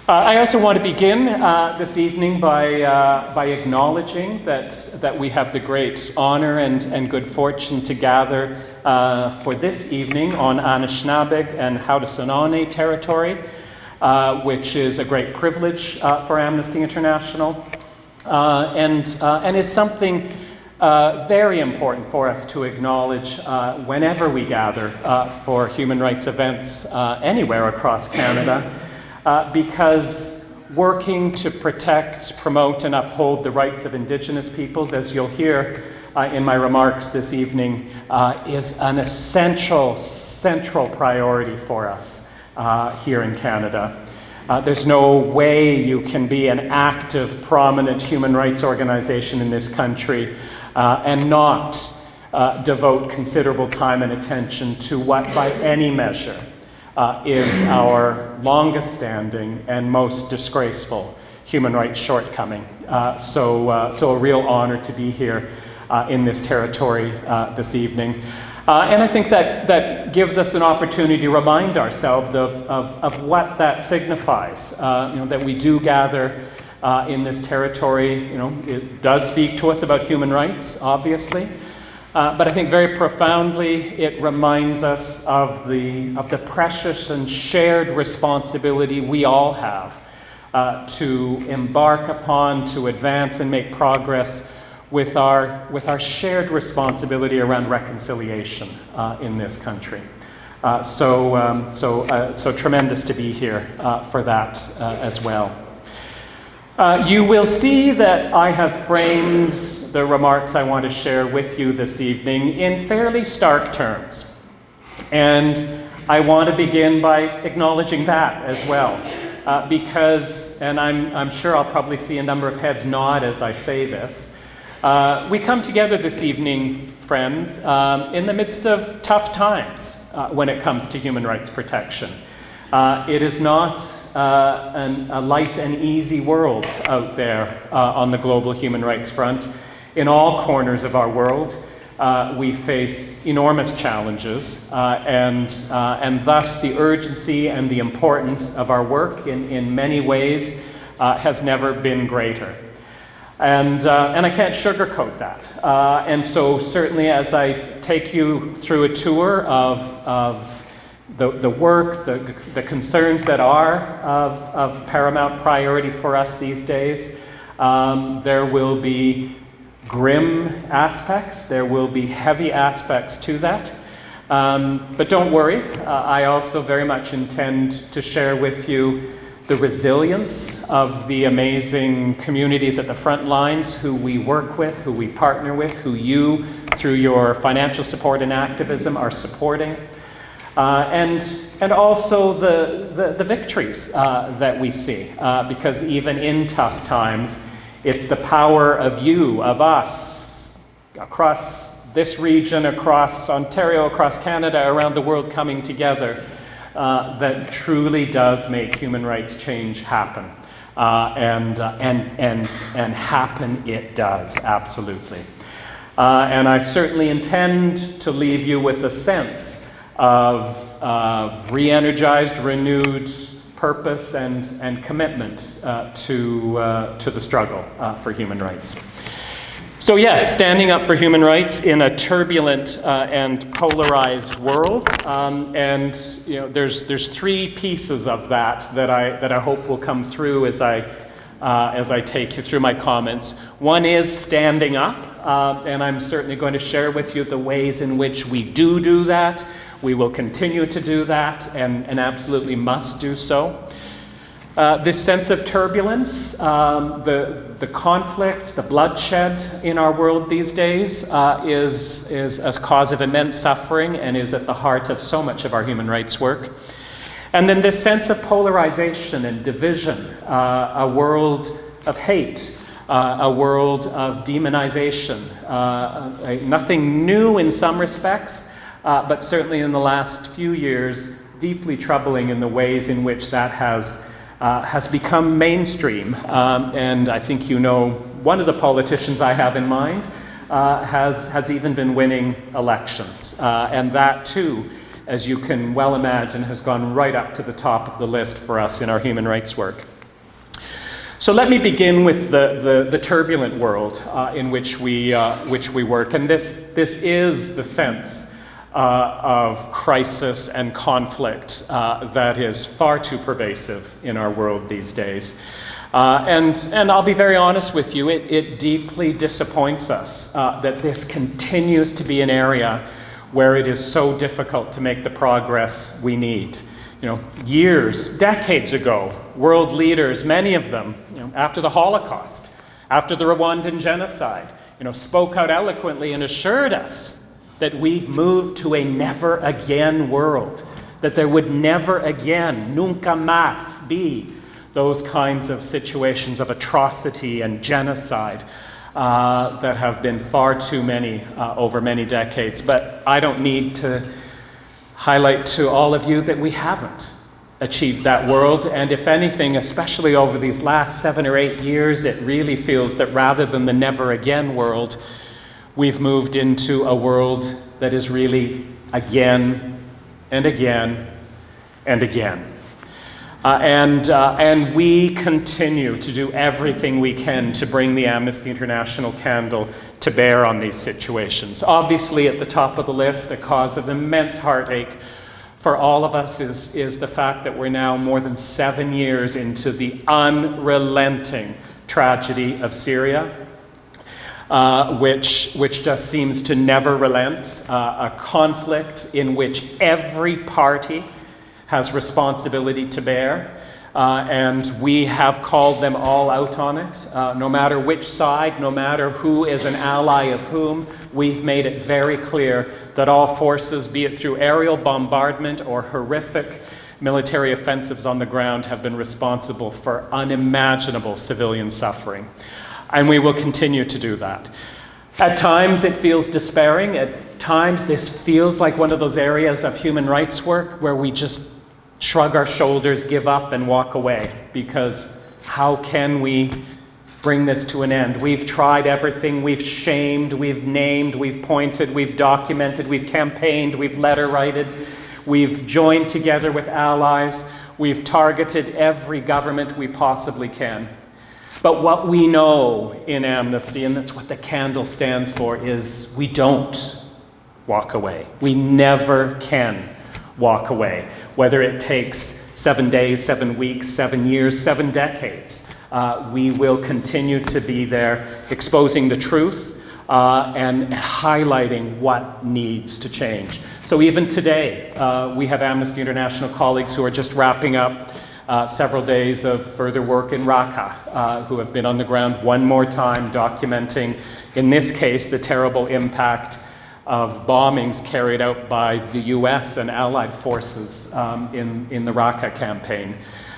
I also want to begin this evening by acknowledging that we have the great honor and good fortune to gather for this evening on Anishinaabe and Haudenosaunee territory, which is a great privilege for Amnesty International, and is something very important for us to acknowledge whenever we gather for human rights events anywhere across Canada. Because working to protect, promote, and uphold the rights of Indigenous peoples, as you'll hear in my remarks this evening, is an essential, central priority for us here in Canada. There's no way you can be an active, prominent human rights organization in this country and not devote considerable time and attention to what, by any measure, is our longest standing and most disgraceful human rights shortcoming. So a real honor to be here in this territory this evening. And I think that gives us an opportunity to remind ourselves of what that signifies. That we do gather in this territory. It does speak to us about human rights, obviously. But I think very profoundly it reminds us of the precious and shared responsibility we all have to embark upon, to advance and make progress with our shared responsibility around reconciliation in this country. So tremendous to be here for that as well. You will see that I have framed the remarks I want to share with you this evening in fairly stark terms. And I want to begin by acknowledging that as well. Because, and I'm sure I'll probably see a number of heads nod as I say this, we come together this evening, friends, in the midst of tough times when it comes to human rights protection. It is not a light and easy world out there on the global human rights front. In all corners of our world, we face enormous challenges, and thus the urgency and the importance of our work in many ways has never been greater. And I can't sugarcoat that. And so certainly as I take you through a tour of the work, the concerns that are of paramount priority for us these days, there will be grim aspects, there will be heavy aspects to that. But don't worry, I also very much intend to share with you the resilience of the amazing communities at the front lines who we work with, who we partner with, who you, through your financial support and activism, are supporting. And also the victories that we see, because even in tough times, it's the power of you, of us, across this region, across Ontario, across Canada, around the world coming together, that truly does make human rights change happen. And happen it does, absolutely. And I certainly intend to leave you with a sense of re-energized, renewed purpose and commitment to the struggle for human rights. So yes, standing up for human rights in a turbulent and polarized world, and there's three pieces of that I hope will come through as I take you through my comments. One is standing up, and I'm certainly going to share with you the ways in which we do that. We will continue to do that, and absolutely must do so. This sense of turbulence, the conflict, the bloodshed in our world these days is a cause of immense suffering and is at the heart of so much of our human rights work. And then this sense of polarization and division, a world of hate, a world of demonization, nothing new in some respects, but certainly in the last few years, deeply troubling in the ways in which that has become mainstream. And I think one of the politicians I have in mind has even been winning elections. And that too, as you can well imagine, has gone right up to the top of the list for us in our human rights work. So let me begin with the turbulent world in which we work, and this is the sense of crisis and conflict that is far too pervasive in our world these days. And I'll be very honest with you, it deeply disappoints us that this continues to be an area where it is so difficult to make the progress we need. Years, decades ago, world leaders, many of them, after the Holocaust, after the Rwandan genocide, spoke out eloquently and assured us that we've moved to a never again world, that there would never again, nunca más, be those kinds of situations of atrocity and genocide that have been far too many over many decades. But I don't need to highlight to all of you that we haven't achieved that world, and if anything, especially over these last 7 or 8 years, it really feels that rather than the never again world, we've moved into a world that is really again and again and again. And we continue to do everything we can to bring the Amnesty International candle to bear on these situations. Obviously, at the top of the list, a cause of immense heartache for all of us is the fact that we're now more than 7 years into the unrelenting tragedy of Syria, which just seems to never relent, a conflict in which every party has responsibility to bear, and we have called them all out on it. No matter which side, no matter who is an ally of whom, we've made it very clear that all forces, be it through aerial bombardment or horrific military offensives on the ground, have been responsible for unimaginable civilian suffering. And we will continue to do that. At times it feels despairing. At times this feels like one of those areas of human rights work where we just shrug our shoulders, give up, and walk away, because how can we bring this to an end? We've tried everything. We've shamed, we've named, we've pointed, we've documented, we've campaigned, we've letter-writed, we've joined together with allies, we've targeted every government we possibly can. But what we know in Amnesty, and that's what the candle stands for, is we don't walk away. We never can walk away. Whether it takes 7 days, 7 weeks, 7 years, 7 decades, we will continue to be there exposing the truth and highlighting what needs to change. So even today, we have Amnesty International colleagues who are just wrapping up several days of further work in Raqqa, who have been on the ground one more time documenting, in this case, the terrible impact of bombings carried out by the US and allied forces in the Raqqa campaign.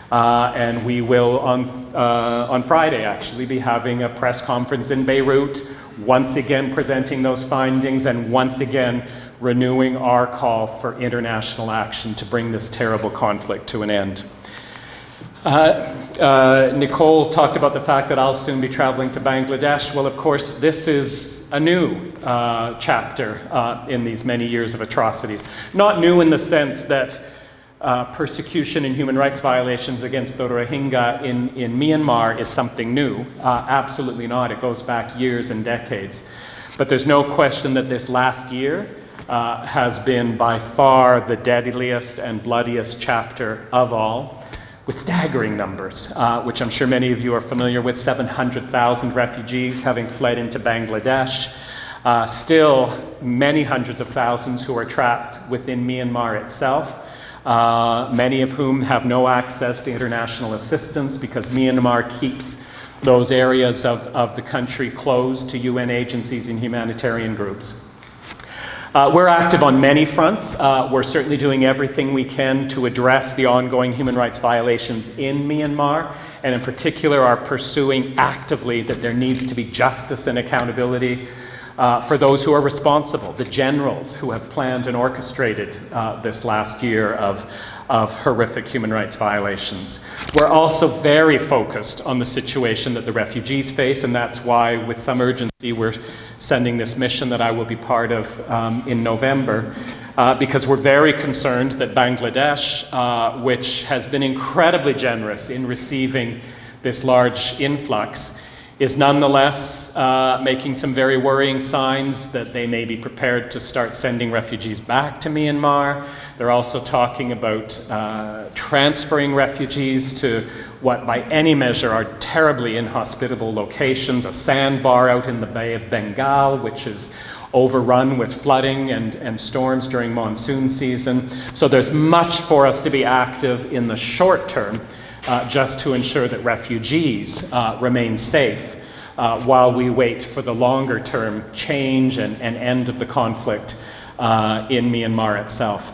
And we will, on Friday actually, be having a press conference in Beirut, once again presenting those findings and once again renewing our call for international action to bring this terrible conflict to an end. Nicole talked about the fact that I'll soon be traveling to Bangladesh. Well, of course, this is a new chapter in these many years of atrocities. Not new in the sense that persecution and human rights violations against the Rohingya in Myanmar is something new. Absolutely not. It goes back years and decades. But there's no question that this last year has been by far the deadliest and bloodiest chapter of all, with staggering numbers, which I'm sure many of you are familiar with. 700,000 refugees having fled into Bangladesh. Still many hundreds of thousands who are trapped within Myanmar itself, many of whom have no access to international assistance because Myanmar keeps those areas of the country closed to UN agencies and humanitarian groups. We're active on many fronts. We're certainly doing everything we can to address the ongoing human rights violations in Myanmar, and in particular are pursuing actively that there needs to be justice and accountability for those who are responsible, the generals who have planned and orchestrated this last year of horrific human rights violations. We're also very focused on the situation that the refugees face, and that's why with some urgency we're sending this mission that I will be part of in November, because we're very concerned that Bangladesh, which has been incredibly generous in receiving this large influx, is nonetheless making some very worrying signs that they may be prepared to start sending refugees back to Myanmar. They're also talking about transferring refugees to what by any measure are terribly inhospitable locations, a sandbar out in the Bay of Bengal, which is overrun with flooding and storms during monsoon season. So there's much for us to be active in the short term just to ensure that refugees remain safe while we wait for the longer term change and end of the conflict in Myanmar itself.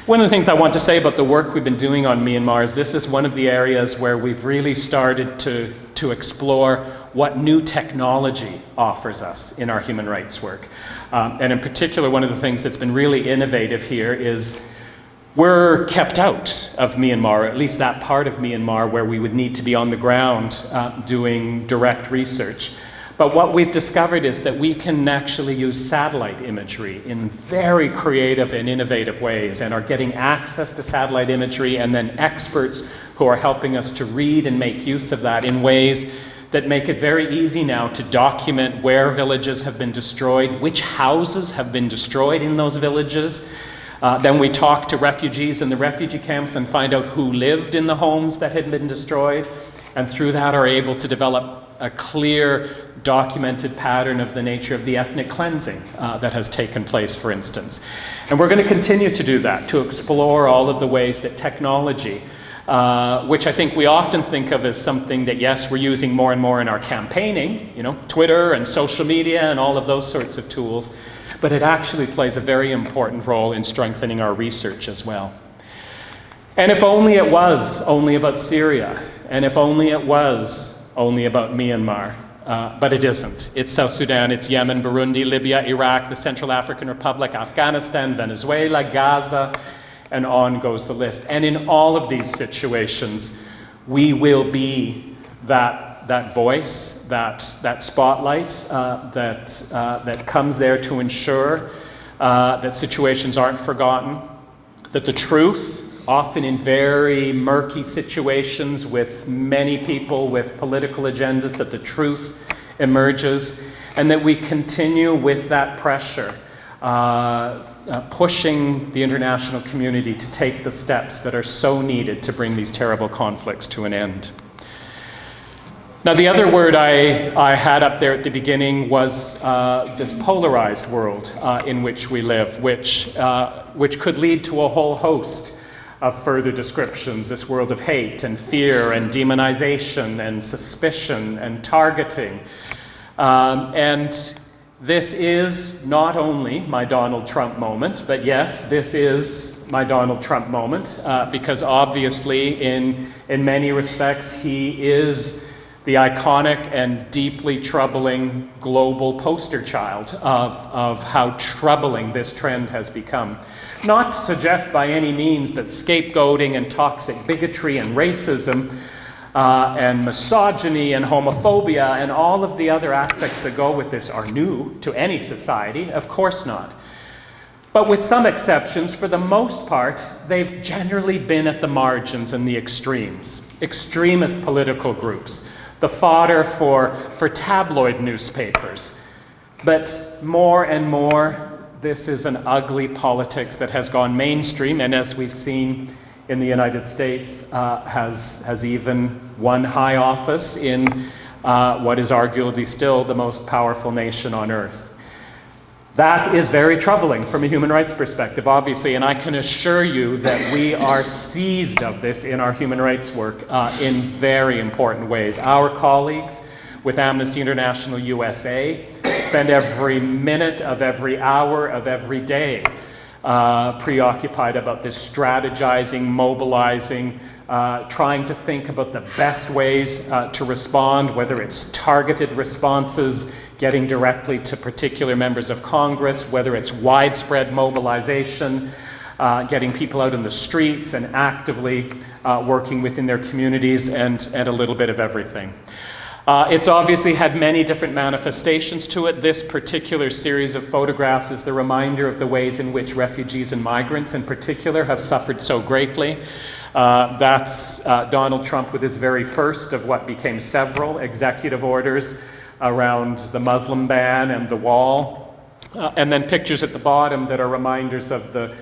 One of the things I want to say about the work we've been doing on Myanmar is this is one of the areas where we've really started to explore what new technology offers us in our human rights work. And in particular, one of the things that's been really innovative here is we're kept out of Myanmar, or at least that part of Myanmar where we would need to be on the ground doing direct research. But what we've discovered is that we can actually use satellite imagery in very creative and innovative ways, and are getting access to satellite imagery and then experts who are helping us to read and make use of that in ways that make it very easy now to document where villages have been destroyed, which houses have been destroyed in those villages. Then we talk to refugees in the refugee camps and find out who lived in the homes that had been destroyed, and through that are able to develop a clear, documented pattern of the nature of the ethnic cleansing that has taken place, for instance. And we're going to continue to do that, to explore all of the ways that technology, which I think we often think of as something that, yes, we're using more and more in our campaigning, you know, Twitter and social media and all of those sorts of tools, but it actually plays a very important role in strengthening our research as well. And if only it was only about Syria, and if only it was only about Myanmar, but it isn't. It's South Sudan, it's Yemen, Burundi, Libya, Iraq, the Central African Republic, Afghanistan, Venezuela, Gaza, and on goes the list. And in all of these situations, we will be that voice, that spotlight that comes there to ensure that situations aren't forgotten, that the truth, often in very murky situations with many people with political agendas, that the truth emerges, and that we continue with that pressure, pushing the international community to take the steps that are so needed to bring these terrible conflicts to an end. Now, the other word I had up there at the beginning was this polarized world in which we live, which could lead to a whole host of further descriptions, this world of hate and fear and demonization and suspicion and targeting. And this is not only my Donald Trump moment, but yes, this is my Donald Trump moment, because obviously in many respects he is the iconic and deeply troubling global poster child of how troubling this trend has become. Not to suggest by any means that scapegoating and toxic bigotry and racism and misogyny and homophobia and all of the other aspects that go with this are new to any society. Of course not. But with some exceptions, for the most part, they've generally been at the margins and the extremes. Extremist political groups, the fodder for tabloid newspapers. But more and more, this is an ugly politics that has gone mainstream, and as we've seen in the United States, has even won high office in what is arguably still the most powerful nation on earth. That is very troubling from a human rights perspective, obviously, and I can assure you that we are seized of this in our human rights work in very important ways. Our colleagues with Amnesty International USA spend every minute of every hour of every day preoccupied about this strategizing, mobilizing, trying to think about the best ways to respond, whether it's targeted responses, getting directly to particular members of Congress, whether it's widespread mobilization, getting people out in the streets and actively working within their communities, and a little bit of everything. It's obviously had many different manifestations to it. This particular series of photographs is the reminder of the ways in which refugees and migrants in particular have suffered so greatly. That's Donald Trump with his very first of what became several executive orders around the Muslim ban and the wall. And then pictures at the bottom that are reminders of the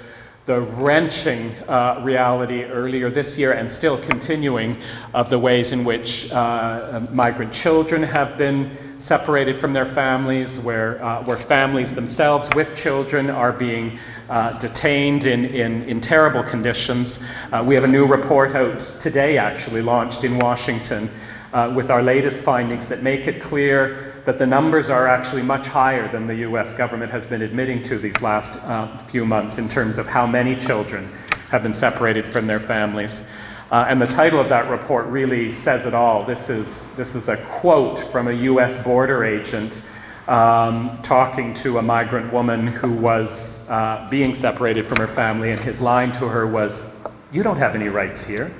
wrenching reality earlier this year and still continuing of the ways in which migrant children have been separated from their families, where families themselves with children are being detained in terrible conditions. We have a new report out today, actually launched in Washington, with our latest findings that make it clear that the numbers are actually much higher than the US government has been admitting to these last few months in terms of how many children have been separated from their families. And the title of that report really says it all. This is a quote from a US border agent talking to a migrant woman who was being separated from her family, and his line to her was, "You don't have any rights here."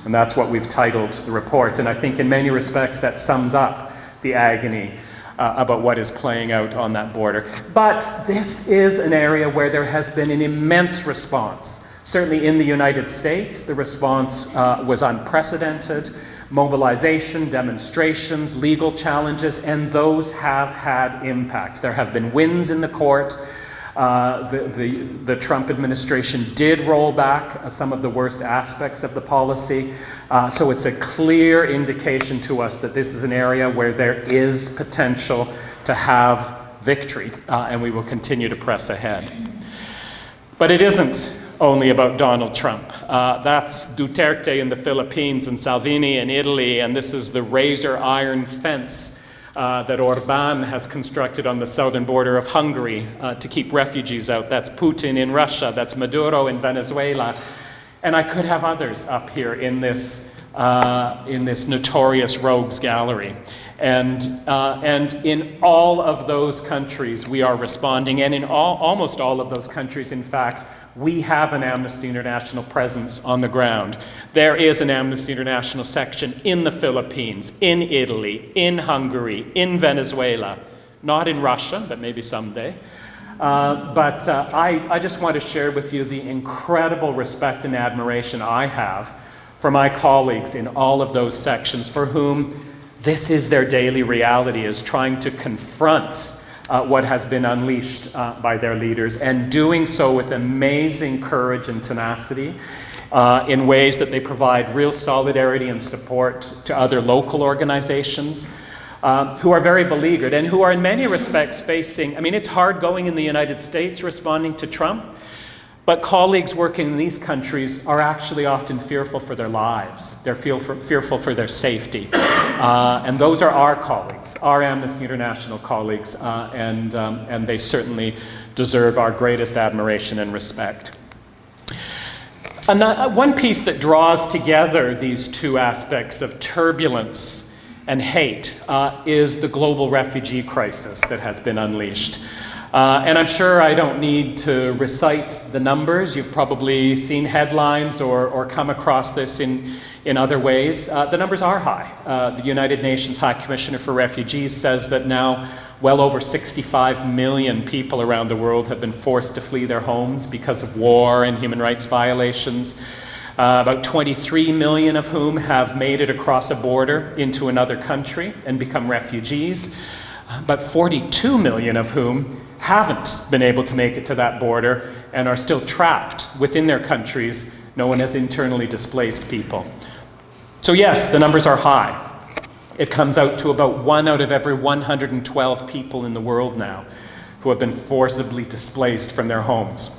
And that's what we've titled the report. And I think in many respects that sums up the agony about what is playing out on that border. But this is an area where there has been an immense response. Certainly in the United States, the response was unprecedented. Mobilization, demonstrations, legal challenges, and those have had impact. There have been wins in the court. The Trump administration did roll back some of the worst aspects of the policy. So it's a clear indication to us that this is an area where there is potential to have victory, and we will continue to press ahead. But it isn't only about Donald Trump. That's Duterte in the Philippines and Salvini in Italy, and this is the razor iron fence that Orban has constructed on the southern border of Hungary to keep refugees out. That's Putin in Russia, that's Maduro in Venezuela. And I could have others up here in this notorious rogues gallery. And in all of those countries we are responding, and in almost all of those countries, in fact, we have an Amnesty International presence on the ground. There is an Amnesty International section in the Philippines, in Italy, in Hungary, in Venezuela, not in Russia, but maybe someday. But I just want to share with you the incredible respect and admiration I have for my colleagues in all of those sections, for whom this is their daily reality, is trying to confront what has been unleashed by their leaders, and doing so with amazing courage and tenacity in ways that they provide real solidarity and support to other local organizations who are very beleaguered and who are in many respects facing, I mean, it's hard going in the United States responding to Trump, but colleagues working in these countries are actually often fearful for their lives. They're fearful for their safety. And those are our colleagues, our Amnesty International colleagues, and they certainly deserve our greatest admiration and respect. One piece that draws together these two aspects of turbulence and hate is the global refugee crisis that has been unleashed. And I'm sure I don't need to recite the numbers. You've probably seen headlines or come across this in other ways. The numbers are high. The United Nations High Commissioner for Refugees says that now well over 65 million people around the world have been forced to flee their homes because of war and human rights violations. About 23 million of whom have made it across a border into another country and become refugees. But 42 million of whom haven't been able to make it to that border and are still trapped within their countries, known as internally displaced people. So yes, the numbers are high. It comes out to about 1 out of every 112 people in the world now who have been forcibly displaced from their homes.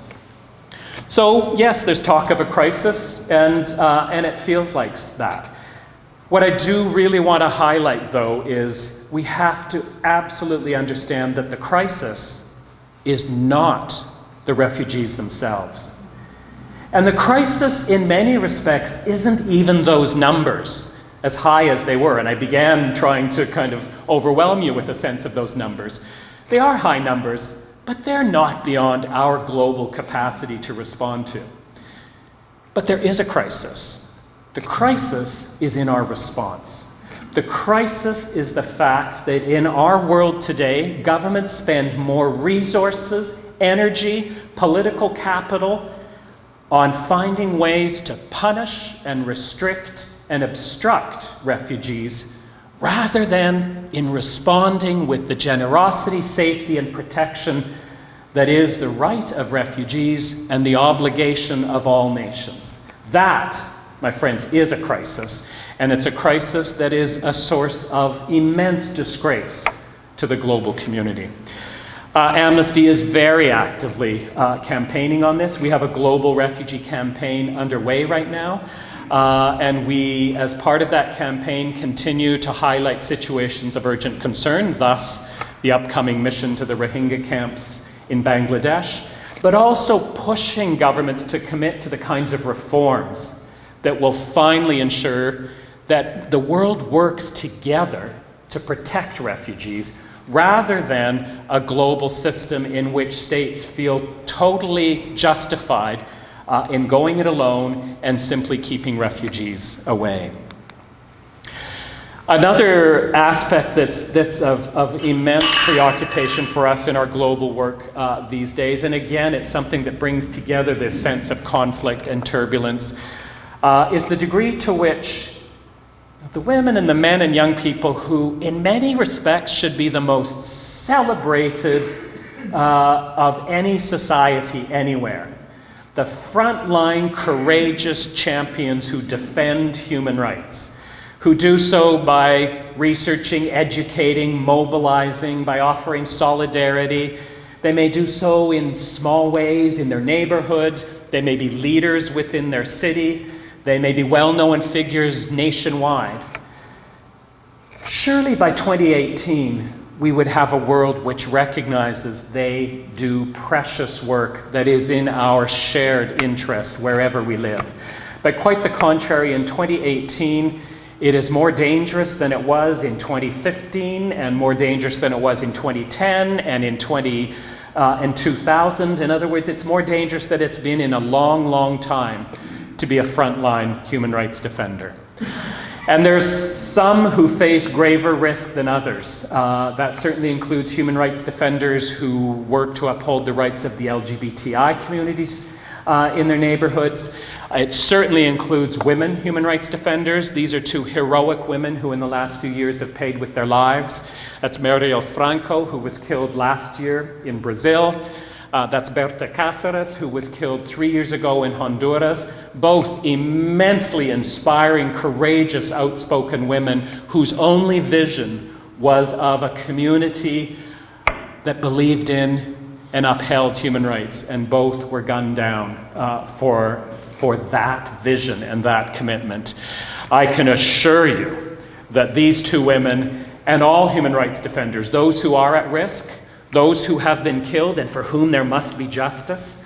So yes, there's talk of a crisis, and it feels like that. What I do really want to highlight, though, is we have to absolutely understand that the crisis is not the refugees themselves. And the crisis, in many respects, isn't even those numbers, as high as they were. And I began trying to kind of overwhelm you with a sense of those numbers. They are high numbers, but they're not beyond our global capacity to respond to. But there is a crisis. The crisis is in our response. The crisis is the fact that in our world today, governments spend more resources, energy, political capital on finding ways to punish and restrict and obstruct refugees, rather than in responding with the generosity, safety, and protection that is the right of refugees and the obligation of all nations. That, my friends, is a crisis, and it's a crisis that is a source of immense disgrace to the global community. Amnesty is very actively campaigning on this. We have a global refugee campaign underway right now, and we, as part of that campaign, continue to highlight situations of urgent concern, thus the upcoming mission to the Rohingya camps in Bangladesh, but also pushing governments to commit to the kinds of reforms that will finally ensure that the world works together to protect refugees, rather than a global system in which states feel totally justified in going it alone and simply keeping refugees away. Another aspect that's of immense preoccupation for us in our global work these days, and again, it's something that brings together this sense of conflict and turbulence, is the degree to which the women and the men and young people who, in many respects, should be the most celebrated of any society anywhere. The frontline, courageous champions who defend human rights, who do so by researching, educating, mobilizing, by offering solidarity. They may do so in small ways in their neighborhood. They may be leaders within their city. They may be well-known figures nationwide. Surely by 2018, we would have a world which recognizes they do precious work that is in our shared interest wherever we live. But quite the contrary, in 2018, it is more dangerous than it was in 2015, and more dangerous than it was in 2010 and in 2000. In other words, it's more dangerous than it's been in a long, long time to be a frontline human rights defender. And there's some who face graver risk than others. That certainly includes human rights defenders who work to uphold the rights of the LGBTI communities in their neighborhoods. It certainly includes women human rights defenders. These are two heroic women who in the last few years have paid with their lives. That's Marielle Franco, who was killed last year in Brazil. That's Berta Cáceres, who was killed 3 years ago in Honduras. Both immensely inspiring, courageous, outspoken women whose only vision was of a community that believed in and upheld human rights, and both were gunned down for that vision and that commitment. I can assure you that these two women and all human rights defenders, those who are at risk, those who have been killed and for whom there must be justice,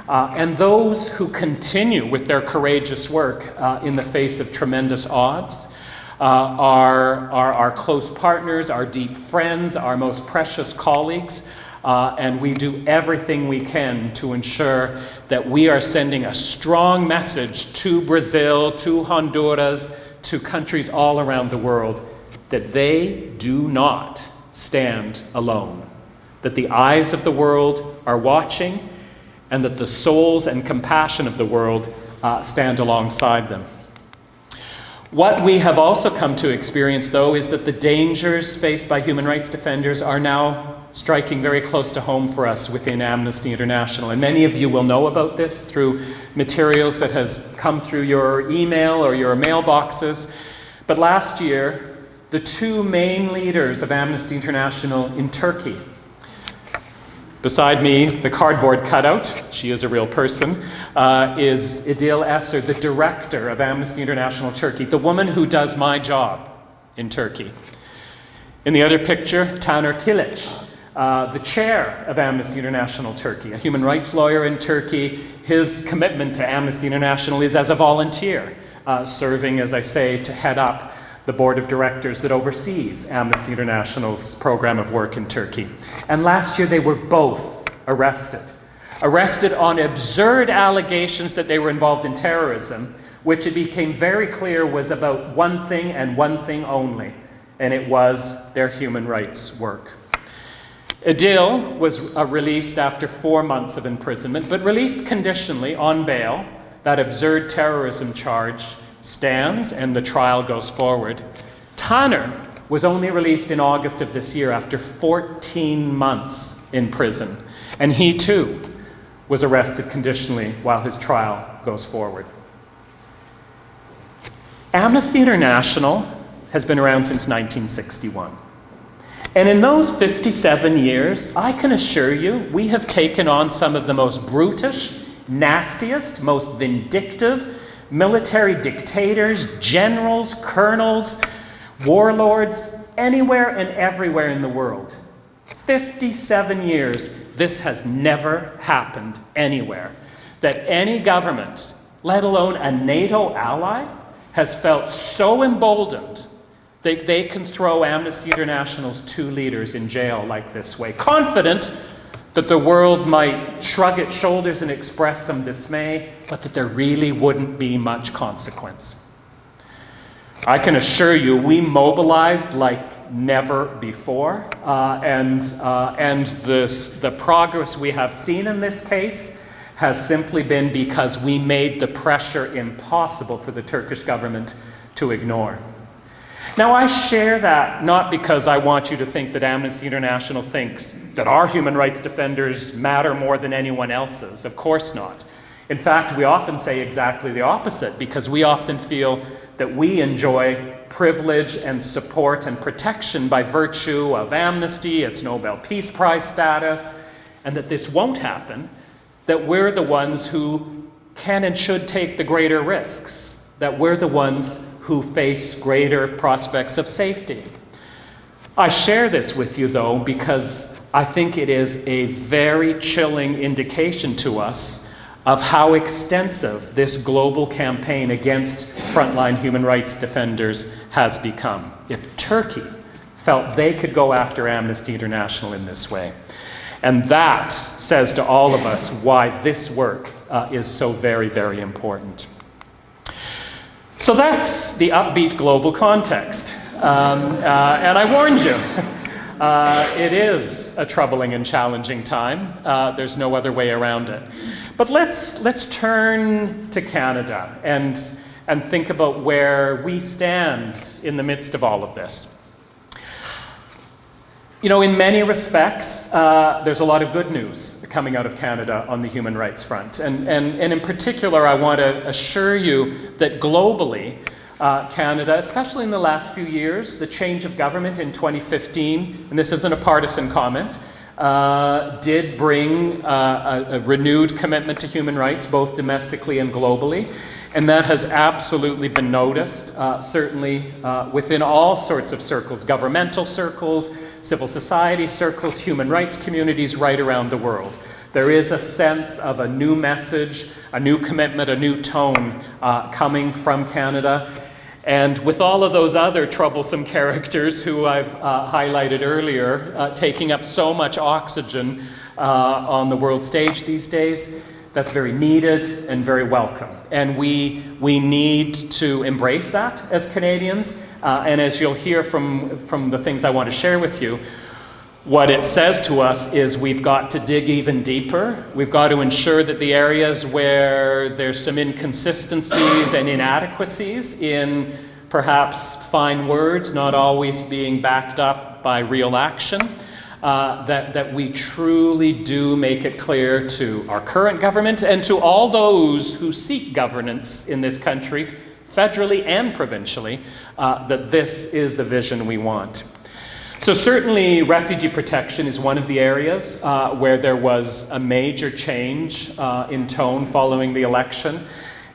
and those who continue with their courageous work in the face of tremendous odds, are our close partners, our deep friends, our most precious colleagues, and we do everything we can to ensure that we are sending a strong message to Brazil, to Honduras, to countries all around the world, that they do not stand alone. That the eyes of the world are watching, and that the souls and compassion of the world stand alongside them. What we have also come to experience, though, is that the dangers faced by human rights defenders are now striking very close to home for us within Amnesty International. And many of you will know about this through materials that has come through your email or your mailboxes. But last year, the two main leaders of Amnesty International in Turkey, beside me, the cardboard cutout, she is a real person, is Idil Eser, the director of Amnesty International Turkey, the woman who does my job in Turkey. In the other picture, Taner Kilic, the chair of Amnesty International Turkey, a human rights lawyer in Turkey. His commitment to Amnesty International is as a volunteer, serving, as I say, to head up the board of directors that oversees Amnesty International's program of work in Turkey. And last year they were both arrested on absurd allegations that they were involved in terrorism, which it became very clear was about one thing and one thing only, and it was their human rights work. Adil was released after 4 months of imprisonment, but released conditionally on bail. That absurd terrorism charge stands and the trial goes forward. Tanner was only released in August of this year after 14 months in prison. And he too was arrested conditionally while his trial goes forward. Amnesty International has been around since 1961. And in those 57 years, I can assure you, we have taken on some of the most brutish, nastiest, most vindictive military dictators, generals, colonels, warlords, anywhere and everywhere in the world. 57 years, this has never happened anywhere. That any government, let alone a NATO ally, has felt so emboldened that they can throw Amnesty International's 2 leaders in jail like this way, confident that the world might shrug its shoulders and express some dismay, but that there really wouldn't be much consequence. I can assure you, we mobilized like never before, and the progress we have seen in this case has simply been because we made the pressure impossible for the Turkish government to ignore. Now, I share that not because I want you to think that Amnesty International thinks that our human rights defenders matter more than anyone else's. Of course not. In fact, we often say exactly the opposite, because we often feel that we enjoy privilege and support and protection by virtue of Amnesty, its Nobel Peace Prize status, and that this won't happen, that we're the ones who can and should take the greater risks, that we're the ones who face greater prospects of safety. I share this with you, though, because I think it is a very chilling indication to us of how extensive this global campaign against frontline human rights defenders has become. If Turkey felt they could go after Amnesty International in this way, and that says to all of us why this work is so very, very important. So that's the upbeat global context. And I warned you, it is a troubling and challenging time. There's no other way around it. But let's turn to Canada and think about where we stand in the midst of all of this. You know, in many respects, there's a lot of good news coming out of Canada on the human rights front. And in particular, I want to assure you that globally, Canada, especially in the last few years, the change of government in 2015, and this isn't a partisan comment, did bring a renewed commitment to human rights, both domestically and globally. And that has absolutely been noticed, certainly within all sorts of circles, governmental circles, civil society circles, human rights communities right around the world. There is a sense of a new message, a new commitment, a new tone coming from Canada. And with all of those other troublesome characters who I've highlighted earlier, taking up so much oxygen on the world stage these days, that's very needed and very welcome. And we need to embrace that as Canadians. And as you'll hear from the things I want to share with you, what it says to us is we've got to dig even deeper. We've got to ensure that the areas where there's some inconsistencies and inadequacies in perhaps fine words, not always being backed up by real action, that we truly do make it clear to our current government and to all those who seek governance in this country, federally and provincially, that this is the vision we want. So certainly refugee protection is one of the areas where there was a major change in tone following the election,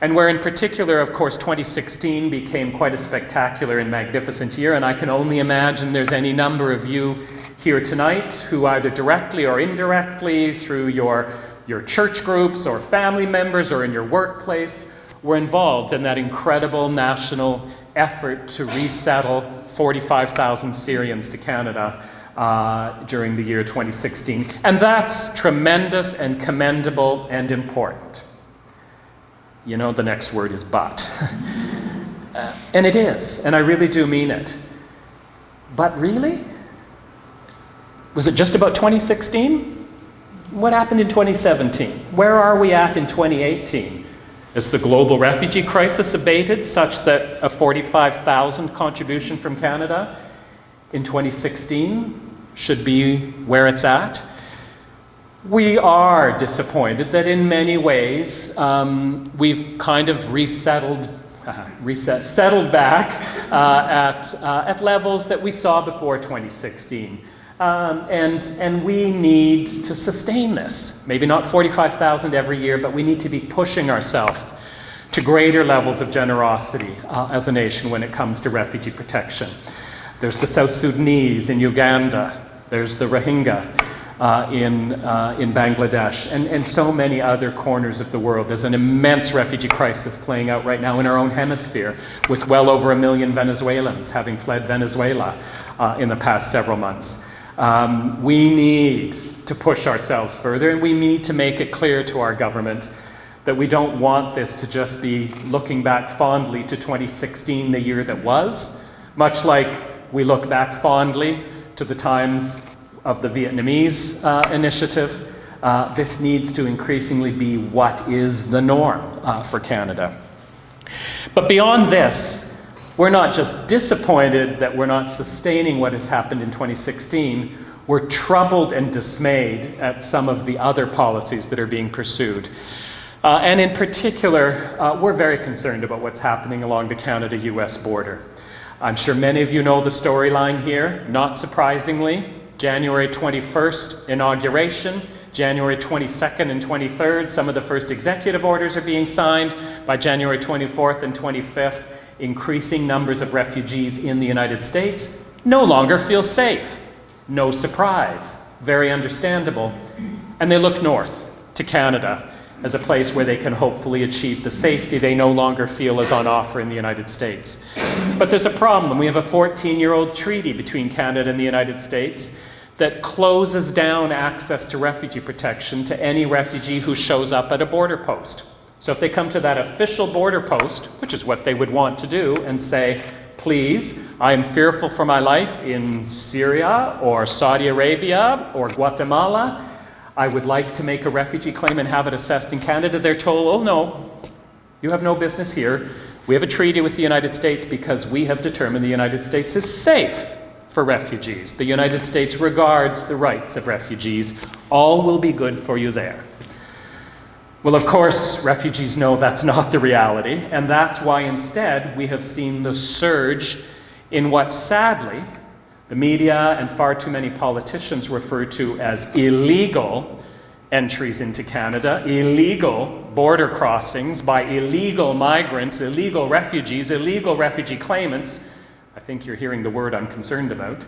and where in particular, of course, 2016 became quite a spectacular and magnificent year, and I can only imagine there's any number of you here tonight who either directly or indirectly through your church groups or family members or in your workplace were involved in that incredible national effort to resettle 45,000 Syrians to Canada during the year 2016. And that's tremendous and commendable and important. You know, the next word is but. And it is, and I really do mean it. But really? Was it just about 2016? What happened in 2017? Where are we at in 2018? Has the global refugee crisis abated such that a 45,000 contribution from Canada in 2016 should be where it's at? We are disappointed that in many ways we've kind of settled back at levels that we saw before 2016. And we need to sustain this. Maybe not 45,000 every year, but we need to be pushing ourselves to greater levels of generosity as a nation when it comes to refugee protection. There's the South Sudanese in Uganda. There's the Rohingya in Bangladesh, and so many other corners of the world. There's an immense refugee crisis playing out right now in our own hemisphere, with well over 1 million Venezuelans having fled Venezuela in the past several months. We need to push ourselves further, and we need to make it clear to our government that we don't want this to just be looking back fondly to 2016, the year that was, much like we look back fondly to the times of the Vietnamese initiative. This needs to increasingly be what is the norm for Canada. But beyond this, we're not just disappointed that we're not sustaining what has happened in 2016, we're troubled and dismayed at some of the other policies that are being pursued. And in particular, we're very concerned about what's happening along the Canada-US border. I'm sure many of you know the storyline here. Not surprisingly, January 21st inauguration, January 22nd and 23rd, some of the first executive orders are being signed. By January 24th and 25th, increasing numbers of refugees in the United States no longer feel safe. No surprise, very understandable. And they look north to Canada as a place where they can hopefully achieve the safety they no longer feel is on offer in the United States. But there's a problem. We have a 14-year-old treaty between Canada and the United States that closes down access to refugee protection to any refugee who shows up at a border post. So if they come to that official border post, which is what they would want to do, and say, please, I am fearful for my life in Syria or Saudi Arabia or Guatemala, I would like to make a refugee claim and have it assessed in Canada, they're told, oh no, you have no business here. We have a treaty with the United States because we have determined the United States is safe for refugees. The United States regards the rights of refugees. All will be good for you there. Well, of course, refugees know that's not the reality, and that's why instead we have seen the surge in what sadly the media and far too many politicians refer to as illegal entries into Canada, illegal border crossings by illegal migrants, illegal refugees, illegal refugee claimants. I think you're hearing the word I'm concerned about.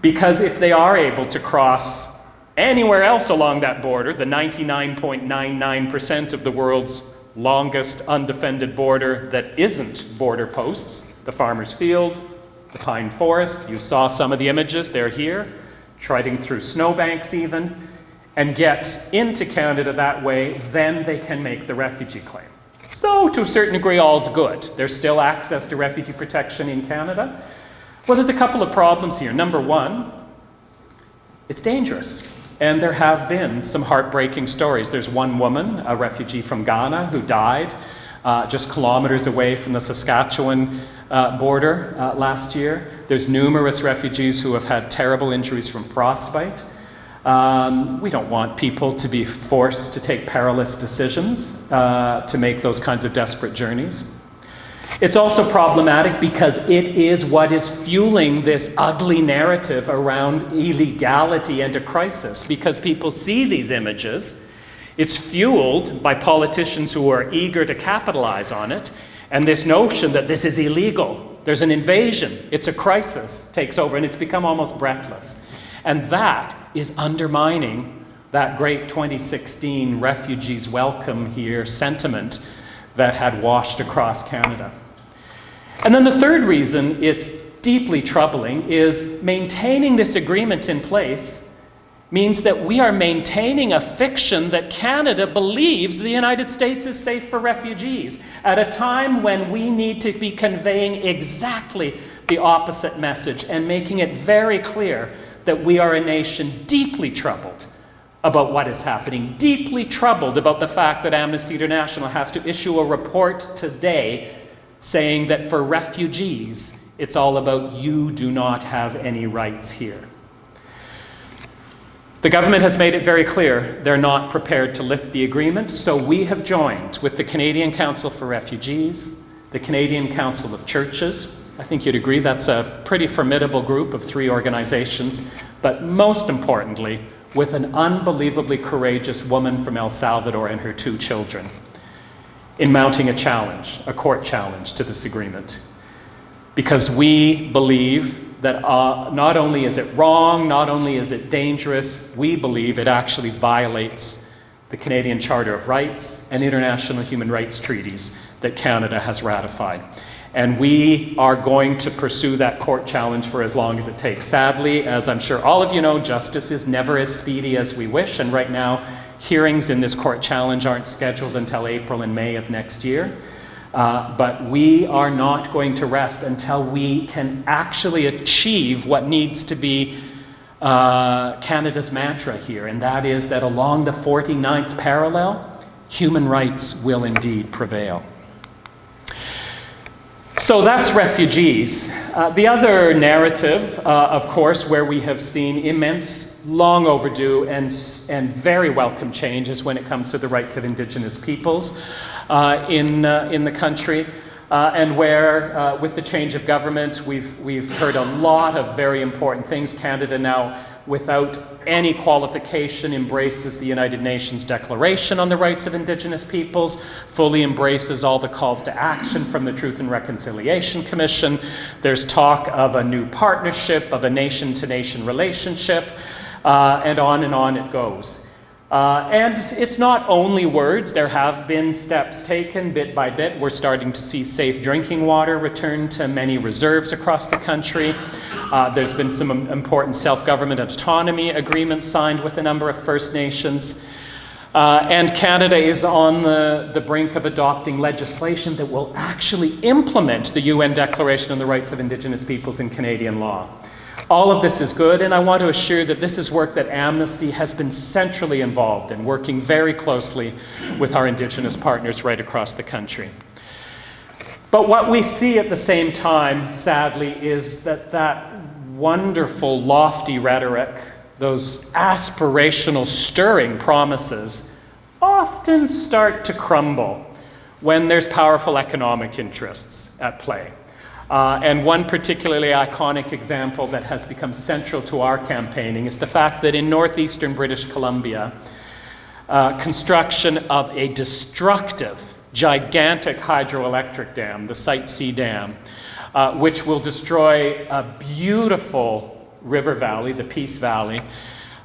Because if they are able to cross anywhere else along that border, the 99.99% of the world's longest undefended border that isn't border posts, the Farmer's Field, the Pine Forest, you saw some of the images, they're here, trotting through snowbanks even, and get into Canada that way, then they can make the refugee claim. So to a certain degree, all's good. There's still access to refugee protection in Canada. Well, there's a couple of problems here. Number one, it's dangerous. And there have been some heartbreaking stories. There's one woman, a refugee from Ghana, who died just kilometers away from the Saskatchewan border last year. There's numerous refugees who have had terrible injuries from frostbite. We don't want people to be forced to take perilous decisions to make those kinds of desperate journeys. It's also problematic because it is what is fueling this ugly narrative around illegality and a crisis, because people see these images. It's fueled by politicians who are eager to capitalize on it, and this notion that this is illegal, there's an invasion, it's a crisis, takes over, and it's become almost breathless. And that is undermining that great 2016 refugees welcome here sentiment that had washed across Canada. And then the third reason it's deeply troubling is maintaining this agreement in place means that we are maintaining a fiction that Canada believes the United States is safe for refugees at a time when we need to be conveying exactly the opposite message and making it very clear that we are a nation deeply troubled about what is happening, deeply troubled about the fact that Amnesty International has to issue a report today saying that for refugees, it's all about you do not have any rights here. The government has made it very clear they're not prepared to lift the agreement, so we have joined with the Canadian Council for Refugees, the Canadian Council of Churches. I think you'd agree that's a pretty formidable group of 3 organizations, but most importantly, with an unbelievably courageous woman from El Salvador and her 2 children, in mounting a challenge, a court challenge to this agreement. Because we believe that not only is it wrong, not only is it dangerous, we believe it actually violates the Canadian Charter of Rights and international human rights treaties that Canada has ratified. And we are going to pursue that court challenge for as long as it takes. Sadly, as I'm sure all of you know, justice is never as speedy as we wish, and right now, hearings in this court challenge aren't scheduled until April and May of next year. But we are not going to rest until we can actually achieve what needs to be Canada's mantra here, and that is that along the 49th parallel, human rights will indeed prevail. So that's refugees. The other narrative, of course, where we have seen immense, long overdue, and very welcome changes when it comes to the rights of Indigenous peoples in the country, and where, with the change of government, we've heard a lot of very important things. Canada now, without any qualification, embraces the United Nations Declaration on the Rights of Indigenous Peoples, fully embraces all the calls to action from the Truth and Reconciliation Commission. There's talk of a new partnership, of a nation-to-nation relationship, and on it goes. And it's not only words. There have been steps taken bit by bit. We're starting to see safe drinking water return to many reserves across the country. There's been some important self-government autonomy agreements signed with a number of First Nations. And Canada is on the brink of adopting legislation that will actually implement the UN Declaration on the Rights of Indigenous Peoples in Canadian law. All of this is good, and I want to assure that this is work that Amnesty has been centrally involved in, working very closely with our Indigenous partners right across the country. But what we see at the same time, sadly, is that wonderful, lofty rhetoric, those aspirational, stirring promises, often start to crumble when there's powerful economic interests at play. And one particularly iconic example that has become central to our campaigning is the fact that in northeastern British Columbia, construction of a destructive, gigantic hydroelectric dam, the Site C Dam, which will destroy a beautiful river valley, the Peace Valley.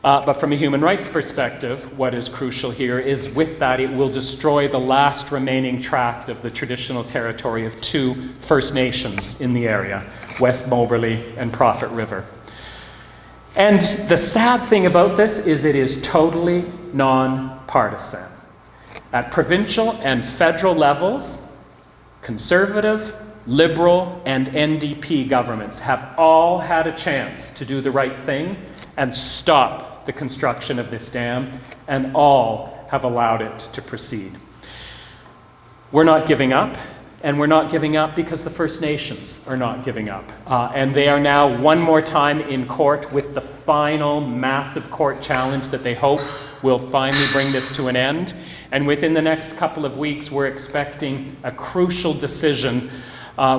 But from a human rights perspective, what is crucial here is with that it will destroy the last remaining tract of the traditional territory of 2 First Nations in the area, West Moberly and Prophet River. And the sad thing about this is it is totally non-partisan. At provincial and federal levels, Conservative, Liberal, and NDP governments have all had a chance to do the right thing and stop the construction of this dam, and all have allowed it to proceed. We're not giving up, and we're not giving up because the First Nations are not giving up. And they are now one more time in court with the final massive court challenge that they hope will finally bring this to an end. And within the next couple of weeks, we're expecting a crucial decision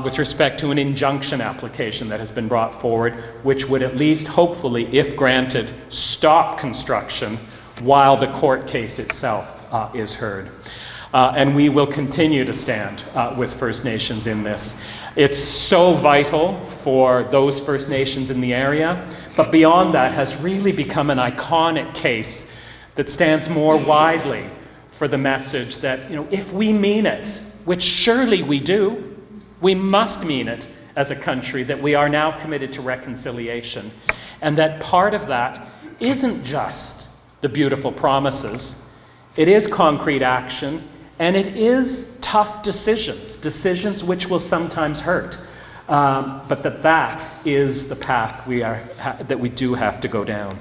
with respect to an injunction application that has been brought forward, which would at least, hopefully, if granted, stop construction while the court case itself is heard. And we will continue to stand with First Nations in this. It's so vital for those First Nations in the area, but beyond that has really become an iconic case that stands more widely for the message that, if we mean it, which surely we do, we must mean it as a country, that we are now committed to reconciliation, and that part of that isn't just the beautiful promises. It is concrete action, and it is tough decisions which will sometimes hurt. but that is the path that we do have to go down.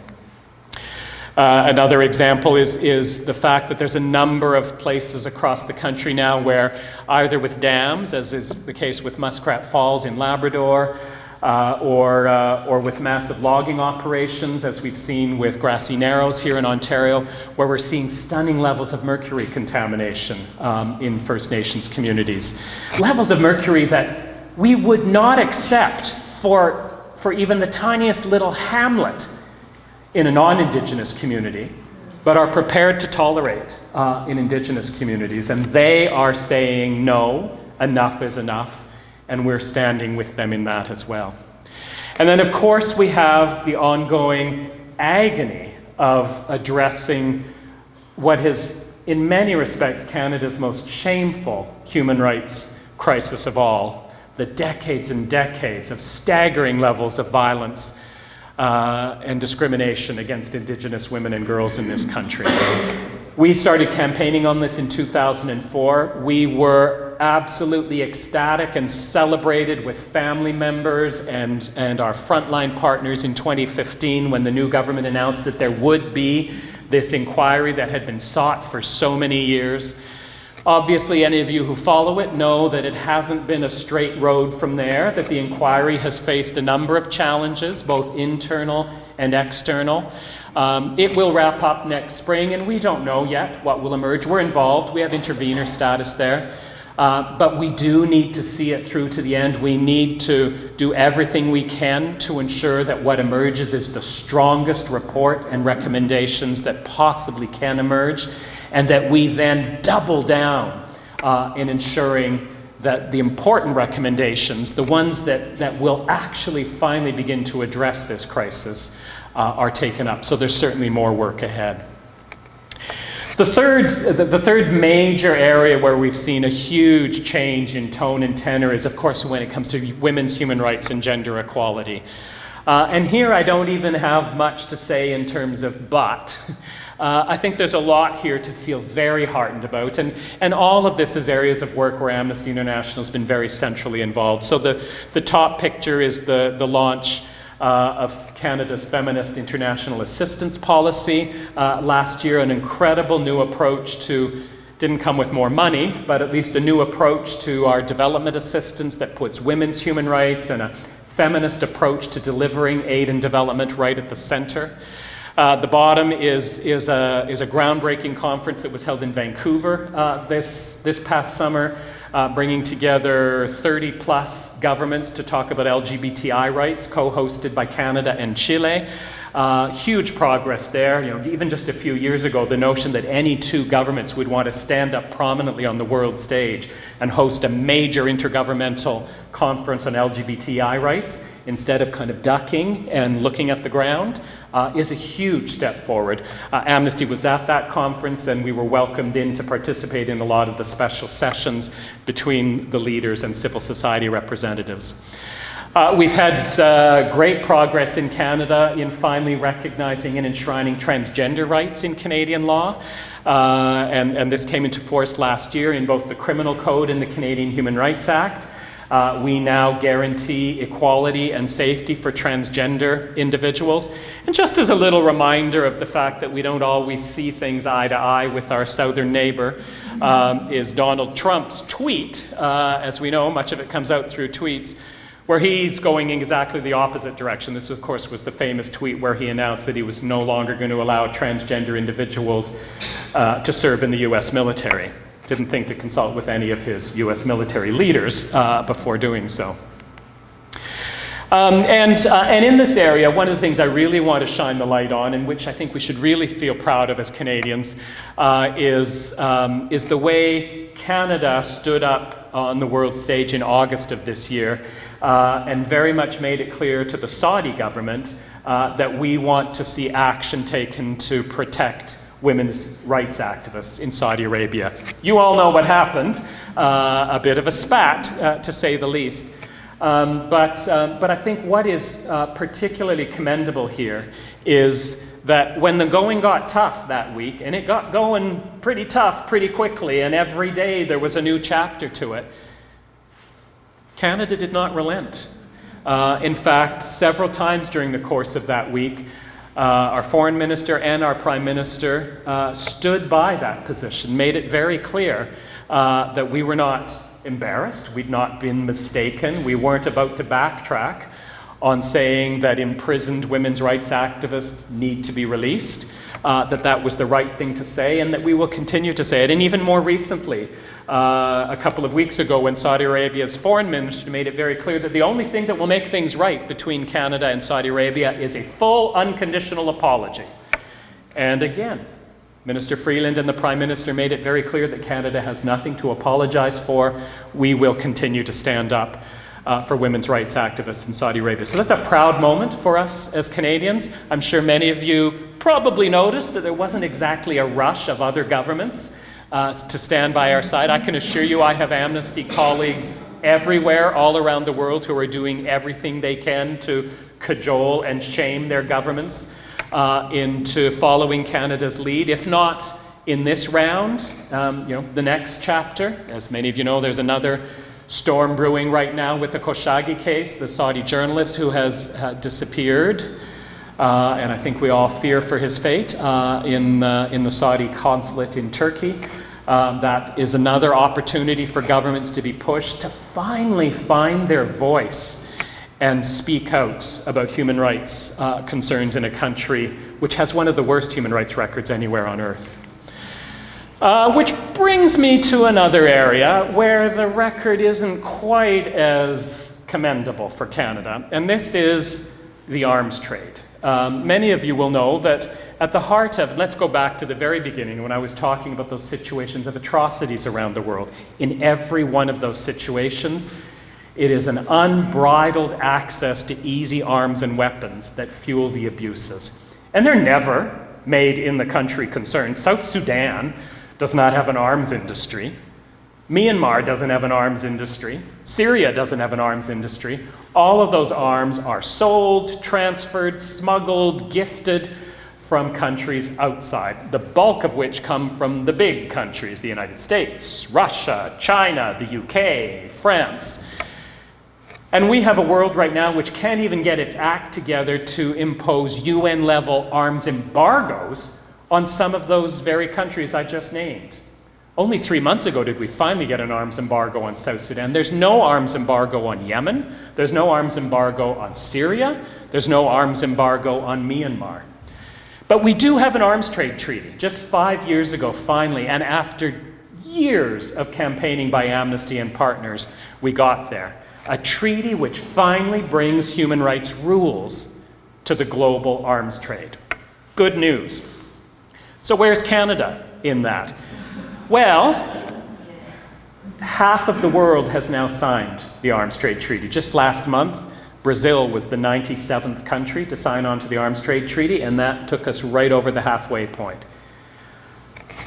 Another example is the fact that there's a number of places across the country now where either with dams, as is the case with Muskrat Falls in Labrador, or with massive logging operations, as we've seen with Grassy Narrows here in Ontario, where we're seeing stunning levels of mercury contamination in First Nations communities. Levels of mercury that we would not accept for even the tiniest little hamlet in a non-Indigenous community, but are prepared to tolerate in Indigenous communities. And they are saying, no, enough is enough, and we're standing with them in that as well. And then, of course, we have the ongoing agony of addressing what is, in many respects, Canada's most shameful human rights crisis of all, the decades and decades of staggering levels of violence and discrimination against Indigenous women and girls in this country. We started campaigning on this in 2004. We were absolutely ecstatic and celebrated with family members and our frontline partners in 2015 when the new government announced that there would be this inquiry that had been sought for so many years. Obviously, any of you who follow it know that it hasn't been a straight road from there, that the inquiry has faced a number of challenges, both internal and external. It will wrap up next spring, and we don't know yet what will emerge. We're involved. We have intervener status there. But we do need to see it through to the end. We need to do everything we can to ensure that what emerges is the strongest report and recommendations that possibly can emerge, and that we then double down in ensuring that the important recommendations, the ones that will actually finally begin to address this crisis, are taken up. So there's certainly more work ahead. The third major area where we've seen a huge change in tone and tenor is, of course, when it comes to women's human rights and gender equality. And here I don't even have much to say in terms of but. I think there's a lot here to feel very heartened about, and all of this is areas of work where Amnesty International has been very centrally involved. So the top picture is the launch of Canada's Feminist International Assistance Policy. Last year, an incredible new approach didn't come with more money, but at least a new approach to our development assistance that puts women's human rights and a feminist approach to delivering aid and development right at the center. The bottom is a groundbreaking conference that was held in Vancouver this past summer, bringing together 30-plus governments to talk about LGBTI rights, co-hosted by Canada and Chile. Huge progress there. Even just a few years ago, the notion that any two governments would want to stand up prominently on the world stage and host a major intergovernmental conference on LGBTI rights instead of kind of ducking and looking at the ground is a huge step forward. Amnesty was at that conference, and we were welcomed in to participate in a lot of the special sessions between the leaders and civil society representatives. We've had great progress in Canada in finally recognizing and enshrining transgender rights in Canadian law. And this came into force last year in both the Criminal Code and the Canadian Human Rights Act. We now guarantee equality and safety for transgender individuals. And just as a little reminder of the fact that we don't always see things eye to eye with our southern neighbor, is Donald Trump's tweet. As we know, much of it comes out through tweets, where he's going in exactly the opposite direction. This, of course, was the famous tweet where he announced that he was no longer going to allow transgender individuals to serve in the U.S. military. Didn't think to consult with any of his U.S. military leaders before doing so. And in this area, one of the things I really want to shine the light on, and which I think we should really feel proud of as Canadians, is the way Canada stood up on the world stage in August of this year and very much made it clear to the Saudi government that we want to see action taken to protect women's rights activists in Saudi Arabia. You all know what happened, a bit of a spat, to say the least. But I think what is particularly commendable here is that when the going got tough that week, and it got going pretty tough pretty quickly, and every day there was a new chapter to it, Canada did not relent. In fact, several times during the course of that week, our foreign minister and our prime minister stood by that position, made it very clear that we were not embarrassed, we'd not been mistaken, we weren't about to backtrack on saying that imprisoned women's rights activists need to be released, that was the right thing to say, and that we will continue to say it. And even more recently, a couple of weeks ago, when Saudi Arabia's foreign minister made it very clear that the only thing that will make things right between Canada and Saudi Arabia is a full, unconditional apology. And again, Minister Freeland and the Prime Minister made it very clear that Canada has nothing to apologize for. We will continue to stand up for women's rights activists in Saudi Arabia. So that's a proud moment for us as Canadians. I'm sure many of you probably noticed that there wasn't exactly a rush of other governments to stand by our side. I can assure you I have Amnesty colleagues everywhere, all around the world, who are doing everything they can to cajole and shame their governments into following Canada's lead. If not in this round, the next chapter. As many of you know, there's another storm brewing right now with the Khashoggi case, the Saudi journalist who has disappeared. And I think we all fear for his fate in the Saudi consulate in Turkey. That is another opportunity for governments to be pushed to finally find their voice and speak out about human rights concerns in a country which has one of the worst human rights records anywhere on earth. Which brings me to another area where the record isn't quite as commendable for Canada, and this is the arms trade. Many of you will know that at the heart of, let's go back to the very beginning when I was talking about those situations of atrocities around the world. In every one of those situations, it is an unbridled access to easy arms and weapons that fuel the abuses. And they're never made in the country concerned. South Sudan does not have an arms industry. Myanmar doesn't have an arms industry. Syria doesn't have an arms industry. All of those arms are sold, transferred, smuggled, gifted from countries outside, the bulk of which come from the big countries, the United States, Russia, China, the UK, France. And we have a world right now which can't even get its act together to impose UN-level arms embargoes on some of those very countries I just named. Only 3 months ago did we finally get an arms embargo on South Sudan. There's no arms embargo on Yemen. There's no arms embargo on Syria. There's no arms embargo on Myanmar. But we do have an arms trade treaty. Just 5 years ago, finally, and after years of campaigning by Amnesty and partners, we got there. A treaty which finally brings human rights rules to the global arms trade. Good news. So where's Canada in that? Well, half of the world has now signed the arms trade treaty. Just last month, Brazil was the 97th country to sign on to the arms trade treaty, and that took us right over the halfway point.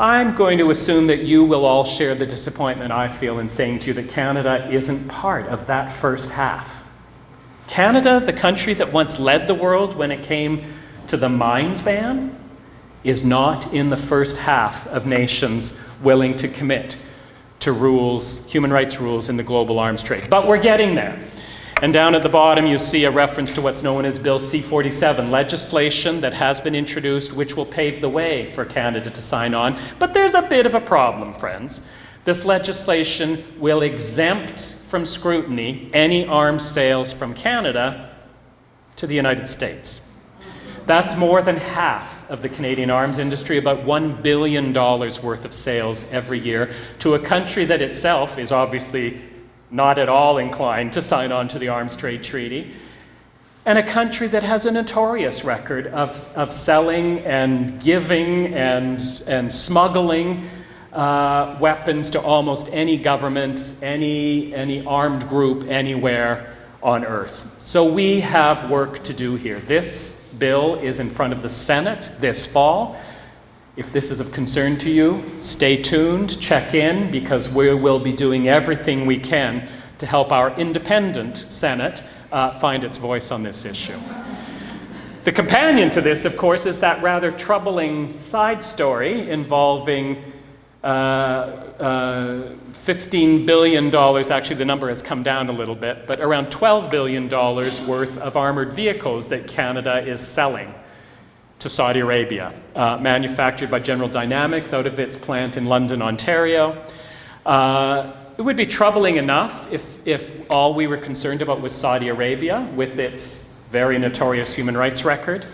I'm going to assume that you will all share the disappointment I feel in saying to you that Canada isn't part of that first half. Canada, the country that once led the world when it came to the mines ban, is not in the first half of nations willing to commit to rules, human rights rules in the global arms trade. But we're getting there. And down at the bottom, you see a reference to what's known as Bill C-47, legislation that has been introduced which will pave the way for Canada to sign on. But there's a bit of a problem, friends. This legislation will exempt from scrutiny any arms sales from Canada to the United States. That's more than half of the Canadian arms industry, about $1 billion worth of sales every year, to a country that itself is obviously not at all inclined to sign on to the arms trade treaty, and a country that has a notorious record of selling and giving and smuggling weapons to almost any government, any armed group anywhere on earth. So we have work to do here. This bill is in front of the Senate this fall. If this is of concern to you, stay tuned, check in, because we will be doing everything we can to help our independent Senate find its voice on this issue. The companion to this, of course, is that rather troubling side story involving $15 billion, actually the number has come down a little bit, but around $12 billion worth of armored vehicles that Canada is selling to Saudi Arabia, manufactured by General Dynamics out of its plant in London, Ontario. It would be troubling enough if all we were concerned about was Saudi Arabia with its very notorious human rights record.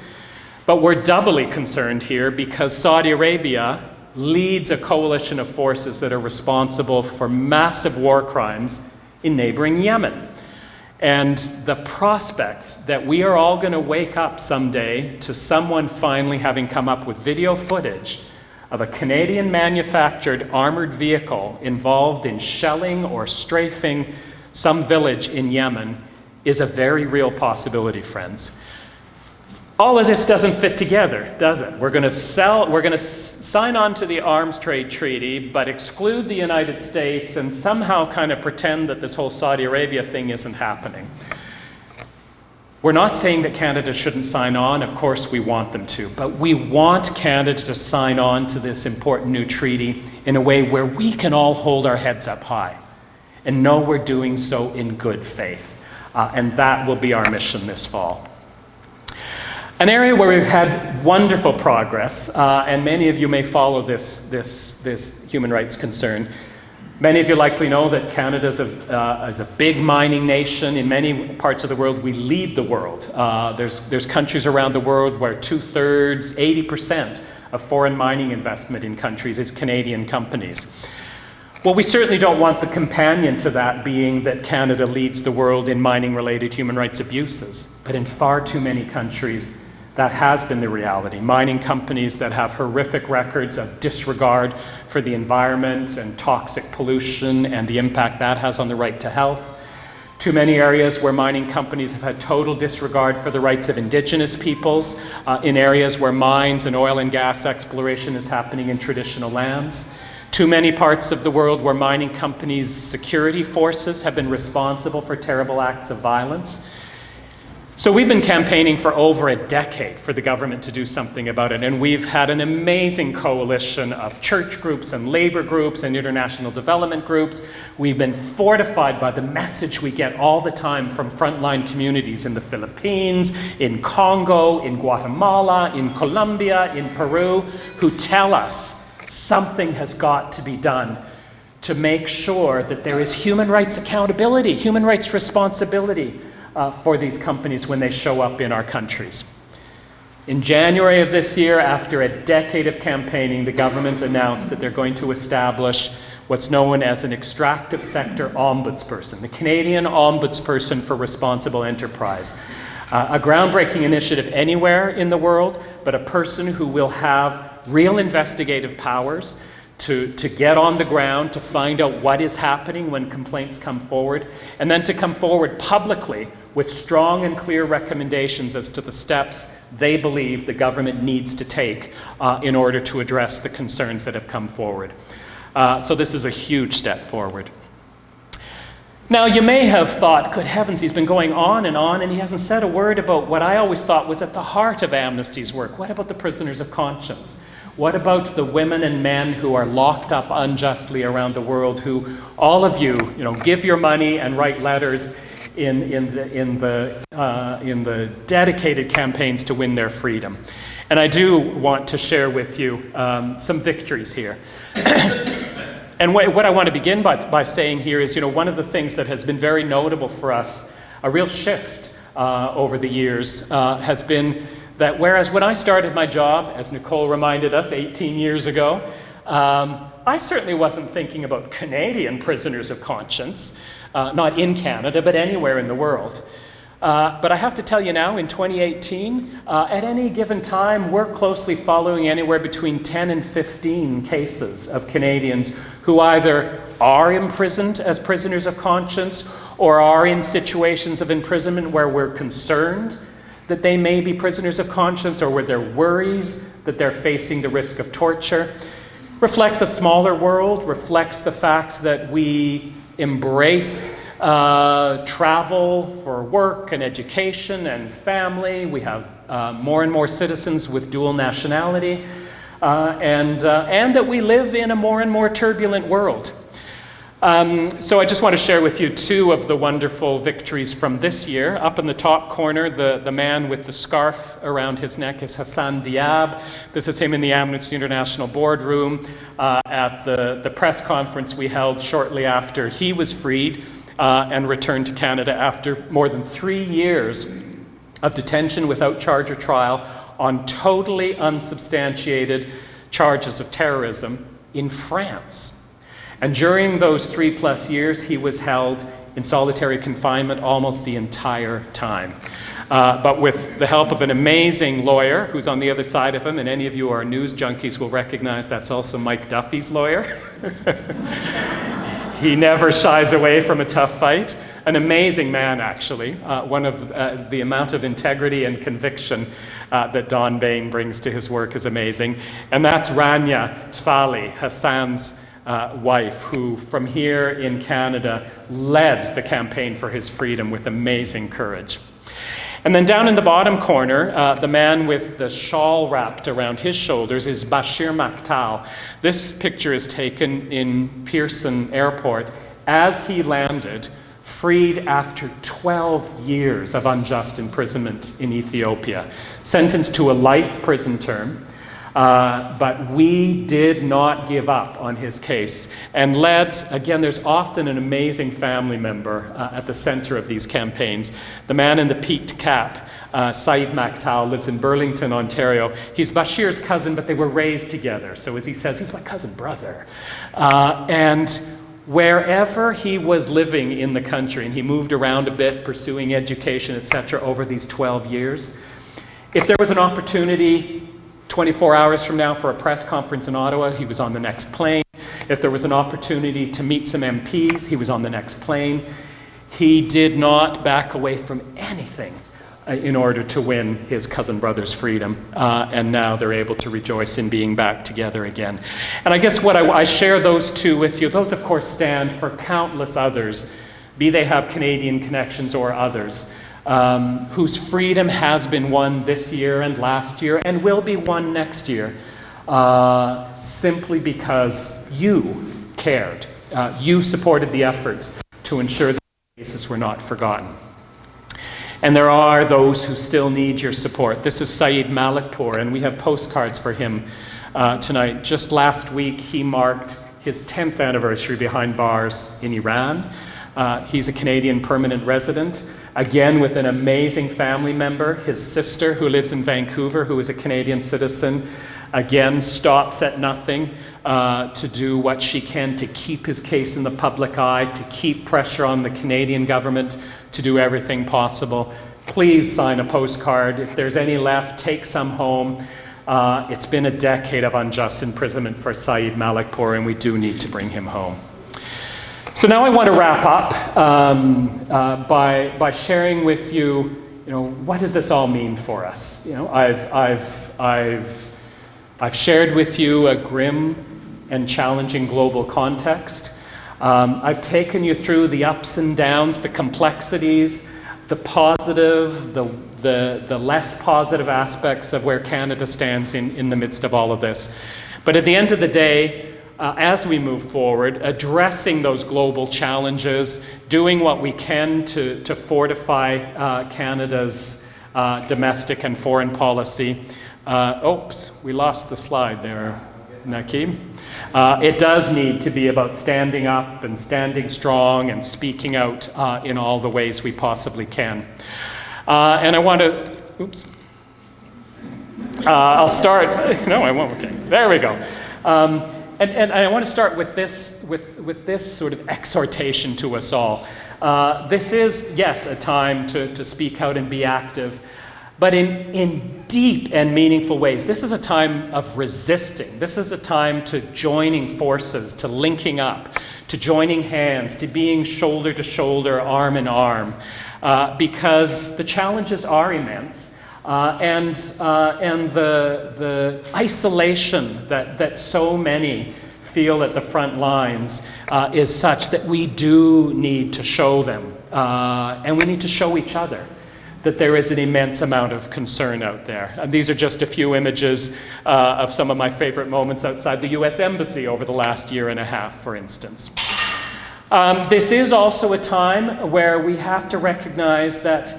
But we're doubly concerned here because Saudi Arabia leads a coalition of forces that are responsible for massive war crimes in neighboring Yemen. And the prospect that we are all going to wake up someday to someone finally having come up with video footage of a Canadian-manufactured armored vehicle involved in shelling or strafing some village in Yemen is a very real possibility, friends. All of this doesn't fit together, does it? We're going to sign on to the arms trade treaty, but exclude the United States and somehow kind of pretend that this whole Saudi Arabia thing isn't happening. We're not saying that Canada shouldn't sign on. Of course, we want them to. But we want Canada to sign on to this important new treaty in a way where we can all hold our heads up high and know we're doing so in good faith. And that will be our mission this fall. An area where we've had wonderful progress, and many of you may follow this human rights concern. Many of you likely know that Canada is a big mining nation. In many parts of the world, we lead the world. There's countries around the world where 2/3, 80% of foreign mining investment in countries is Canadian companies. Well, we certainly don't want the companion to that being that Canada leads the world in mining-related human rights abuses. But in far too many countries, that has been the reality. Mining companies that have horrific records of disregard for the environment and toxic pollution and the impact that has on the right to health. Too many areas where mining companies have had total disregard for the rights of Indigenous peoples, in areas where mines and oil and gas exploration is happening in traditional lands. Too many parts of the world where mining companies' security forces have been responsible for terrible acts of violence. So we've been campaigning for over a decade for the government to do something about it, and we've had an amazing coalition of church groups and labor groups and international development groups. We've been fortified by the message we get all the time from frontline communities in the Philippines, in Congo, in Guatemala, in Colombia, in Peru, who tell us something has got to be done to make sure that there is human rights accountability, human rights responsibility for these companies when they show up in our countries. In January of this year, after a decade of campaigning, the government announced that they're going to establish what's known as an extractive sector ombudsperson, the Canadian Ombudsperson for Responsible Enterprise. A groundbreaking initiative anywhere in the world, but a person who will have real investigative powers to get on the ground, to find out what is happening when complaints come forward, and then to come forward publicly with strong and clear recommendations as to the steps they believe the government needs to take in order to address the concerns that have come forward. So this is a huge step forward. Now, you may have thought, good heavens, he's been going on, and he hasn't said a word about what I always thought was at the heart of Amnesty's work. What about the prisoners of conscience? What about the women and men who are locked up unjustly around the world, who all of you give your money and write letters in the dedicated campaigns to win their freedom? And I do want to share with you some victories here. And what I want to begin by saying here is, one of the things that has been very notable for us, a real shift over the years, has been that whereas when I started my job, as Nicole reminded us 18 years ago, I certainly wasn't thinking about Canadian prisoners of conscience, not in Canada, but anywhere in the world. But I have to tell you now, in 2018, at any given time, we're closely following anywhere between 10 and 15 cases of Canadians who either are imprisoned as prisoners of conscience or are in situations of imprisonment where we're concerned that they may be prisoners of conscience, or where there are worries that they're facing the risk of torture. Reflects a smaller world, reflects the fact that we embrace travel for work and education and family. We have more and more citizens with dual nationality. and that we live in a more and more turbulent world. So I just want to share with you two of the wonderful victories from this year. Up in the top corner, the man with the scarf around his neck is Hassan Diab. This is him in the Amnesty International boardroom at the press conference we held shortly after he was freed and returned to Canada after more than 3 years of detention without charge or trial on totally unsubstantiated charges of terrorism in France. And during those 3+ years, he was held in solitary confinement almost the entire time. But with the help of an amazing lawyer who's on the other side of him, and any of you who are news junkies will recognize that's also Mike Duffy's lawyer. He never shies away from a tough fight. An amazing man, actually. One of the amount of integrity and conviction that Don Bain brings to his work is amazing. And that's Rania Tfali, Hassan's wife, who from here in Canada led the campaign for his freedom with amazing courage. And then down in the bottom corner, the man with the shawl wrapped around his shoulders is Bashir Maktal. This picture is taken in Pearson Airport as he landed, freed after 12 years of unjust imprisonment in Ethiopia, sentenced to a life prison term. But we did not give up on his case and led, again, there's often an amazing family member at the center of these campaigns. The man in the peaked cap, Saeed Maktal, lives in Burlington, Ontario. He's Bashir's cousin, but they were raised together. So as he says, he's my cousin brother. And wherever he was living in the country, and he moved around a bit, pursuing education, etc., over these 12 years, if there was an opportunity 24 hours from now for a press conference in Ottawa, he was on the next plane. If there was an opportunity to meet some MPs, he was on the next plane. He did not back away from anything in order to win his cousin brother's freedom. And now they're able to rejoice in being back together again. And I guess what I share those two with you. Those, of course, stand for countless others, be they have Canadian connections or others, whose freedom has been won this year and last year and will be won next year, simply because you cared. You supported the efforts to ensure that cases were not forgotten. And there are those who still need your support. This is Saeed Malikpour, and we have postcards for him tonight. Just last week, he marked his 10th anniversary behind bars in Iran. He's a Canadian permanent resident, again with an amazing family member. His sister, who lives in Vancouver, who is a Canadian citizen, again stops at nothing to do what she can to keep his case in the public eye, to keep pressure on the Canadian government to do everything possible. Please sign a postcard. If there's any left, take some home. It's been a decade of unjust imprisonment for Saeed Malikpour, and we do need to bring him home. So now I want to wrap up by sharing with you, what does this all mean for us? I've shared with you a grim and challenging global context. I've taken you through the ups and downs, the complexities, the positive, the less positive aspects of where Canada stands in the midst of all of this. But at the end of the day, as we move forward, addressing those global challenges, doing what we can to fortify Canada's domestic and foreign policy. Oops, we lost the slide there, Nakeem. It does need to be about standing up and standing strong and speaking out in all the ways we possibly can. And I want to, I'll start, no, I won't, okay, there we go. And I want to start with this sort of exhortation to us all. This is, yes, a time to speak out and be active, but in deep and meaningful ways. This is a time of resisting. This is a time to joining forces, to linking up, to joining hands, to being shoulder to shoulder, arm in arm, because the challenges are immense. And the isolation that so many feel at the front lines is such that we do need to show them, and we need to show each other that there is an immense amount of concern out there. And these are just a few images of some of my favorite moments outside the US Embassy over the last year and a half, for instance. This is also a time where we have to recognize that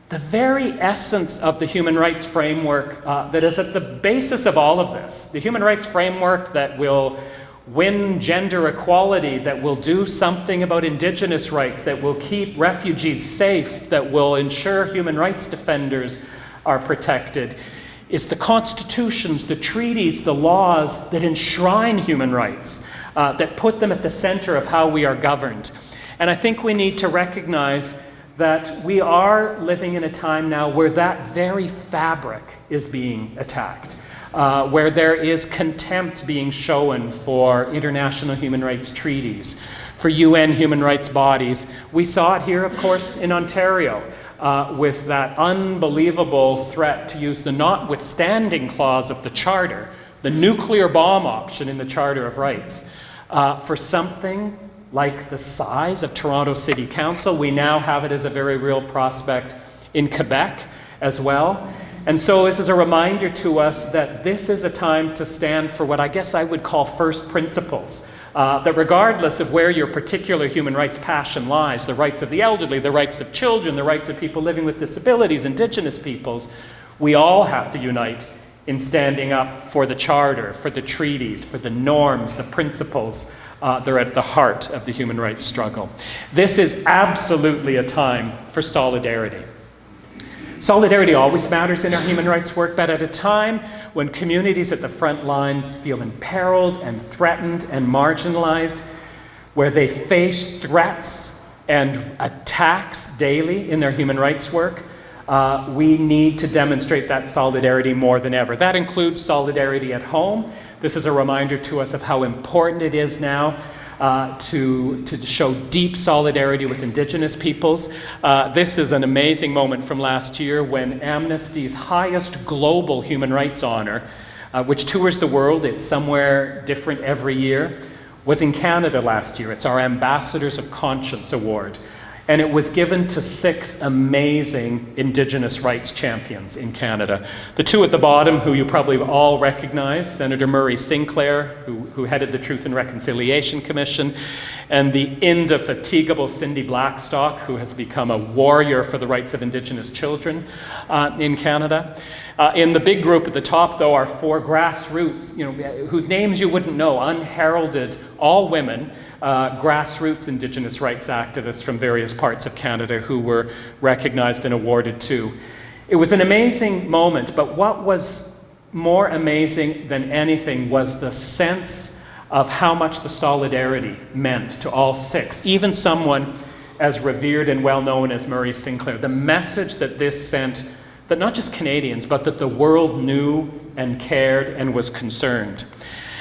the very essence of the human rights framework that is at the basis of all of this, the human rights framework that will win gender equality, that will do something about Indigenous rights, that will keep refugees safe, that will ensure human rights defenders are protected, is the constitutions, the treaties, the laws that enshrine human rights, that put them at the center of how we are governed. And I think we need to recognize that we are living in a time now where that very fabric is being attacked, where there is contempt being shown for international human rights treaties, for UN human rights bodies. We saw it here, of course, in Ontario, with that unbelievable threat to use the notwithstanding clause of the Charter, the nuclear bomb option in the Charter of Rights, for something like the size of Toronto City Council. We now have it as a very real prospect in Quebec as well. And so this is a reminder to us that this is a time to stand for what I guess I would call first principles. That regardless of where your particular human rights passion lies, the rights of the elderly, the rights of children, the rights of people living with disabilities, Indigenous peoples, we all have to unite in standing up for the Charter, for the treaties, for the norms, the principles that are at the heart of the human rights struggle. This is absolutely a time for solidarity. Solidarity always matters in our human rights work, but at a time when communities at the front lines feel imperiled and threatened and marginalized, where they face threats and attacks daily in their human rights work, we need to demonstrate that solidarity more than ever. That includes solidarity at home. This is a reminder to us of how important it is now to show deep solidarity with Indigenous peoples. This is an amazing moment from last year when Amnesty's highest global human rights honor, which tours the world, it's somewhere different every year, was in Canada last year. It's our Ambassadors of Conscience Award. And it was given to 6 amazing Indigenous rights champions in Canada. The 2 at the bottom, who you probably all recognize, Senator Murray Sinclair, who headed the Truth and Reconciliation Commission, and the indefatigable Cindy Blackstock, who has become a warrior for the rights of Indigenous children in Canada. In the big group at the top, though, are 4 grassroots, whose names you wouldn't know, unheralded, all women, grassroots Indigenous rights activists from various parts of Canada who were recognized and awarded too. It was an amazing moment, but what was more amazing than anything was the sense of how much the solidarity meant to all 6, even someone as revered and well-known as Murray Sinclair. The message that this sent, that not just Canadians, but that the world knew and cared and was concerned.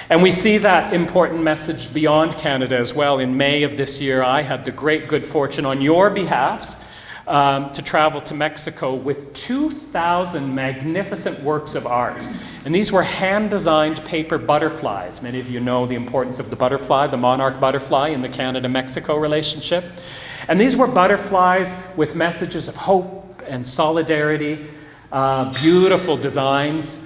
And we see that important message beyond Canada as well. In May of this year, I had the great good fortune on your behalfs to travel to Mexico with 2,000 magnificent works of art. And these were hand-designed paper butterflies. Many of you know the importance of the butterfly, the monarch butterfly in the Canada-Mexico relationship. And these were butterflies with messages of hope and solidarity, beautiful designs,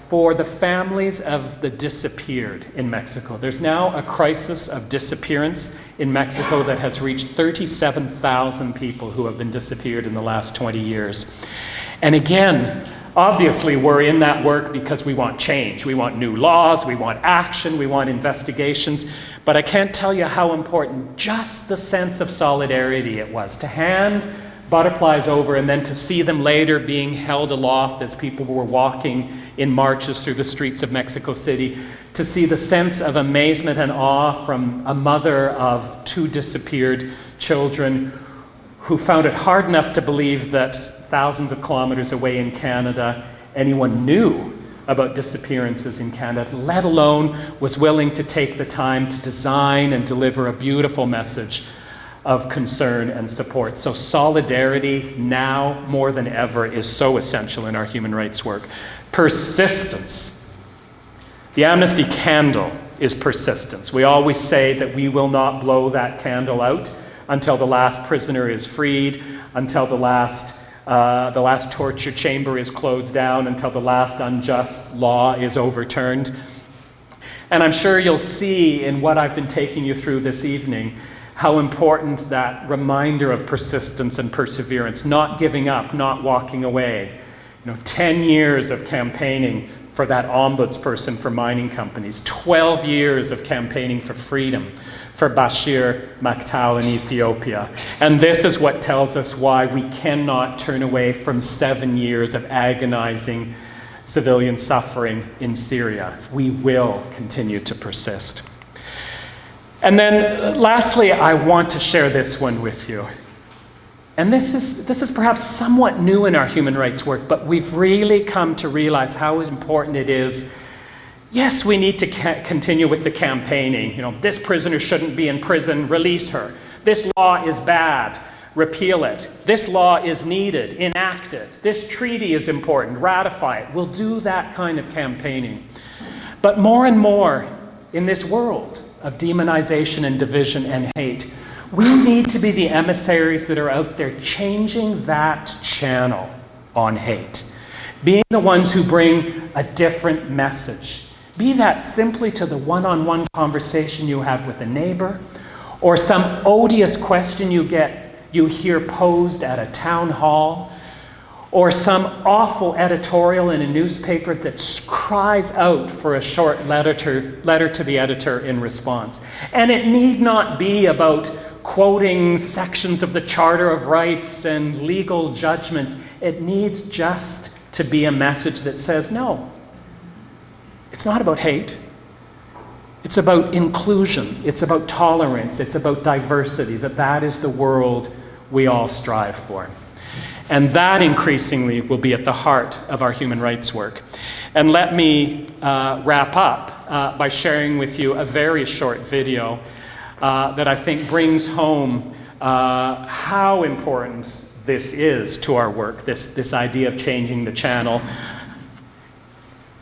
for the families of the disappeared in Mexico. There's now a crisis of disappearance in Mexico that has reached 37,000 people who have been disappeared in the last 20 years. And again, obviously we're in that work because we want change. We want new laws, we want action, we want investigations. But I can't tell you how important just the sense of solidarity it was to hand butterflies over and then to see them later being held aloft as people were walking in marches through the streets of Mexico City, to see the sense of amazement and awe from a mother of 2 disappeared children who found it hard enough to believe that thousands of kilometers away in Canada, anyone knew about disappearances in Canada, let alone was willing to take the time to design and deliver a beautiful message of concern and support. So solidarity now more than ever is so essential in our human rights work. Persistence. The Amnesty candle is persistence. We always say that we will not blow that candle out until the last prisoner is freed, until the last The last torture chamber is closed down until the last unjust law is overturned. And I'm sure you'll see in what I've been taking you through this evening how important that reminder of persistence and perseverance, not giving up, not walking away. 10 years of campaigning for that ombudsperson for mining companies, 12 years of campaigning for freedom for Bashir Maktal in Ethiopia. And this is what tells us why we cannot turn away from 7 years of agonizing civilian suffering in Syria. We will continue to persist. And then lastly, I want to share this one with you. And this is perhaps somewhat new in our human rights work, but we've really come to realize how important it is. Yes, we need to continue with the campaigning. This prisoner shouldn't be in prison, release her. This law is bad, repeal it. This law is needed, enact it. This treaty is important, ratify it. We'll do that kind of campaigning. But more and more in this world of demonization and division and hate, we need to be the emissaries that are out there changing that channel on hate. Being the ones who bring a different message. Be that simply to the one-on-one conversation you have with a neighbor, or some odious question you hear posed at a town hall, or some awful editorial in a newspaper that cries out for a short letter to the editor in response. And it need not be about quoting sections of the Charter of Rights and legal judgments. It needs just to be a message that says, no, it's not about hate. It's about inclusion. It's about tolerance. It's about diversity, that is the world we all strive for. And that increasingly will be at the heart of our human rights work. And let me wrap up by sharing with you a very short video that I think brings home how important this is to our work, this idea of changing the channel,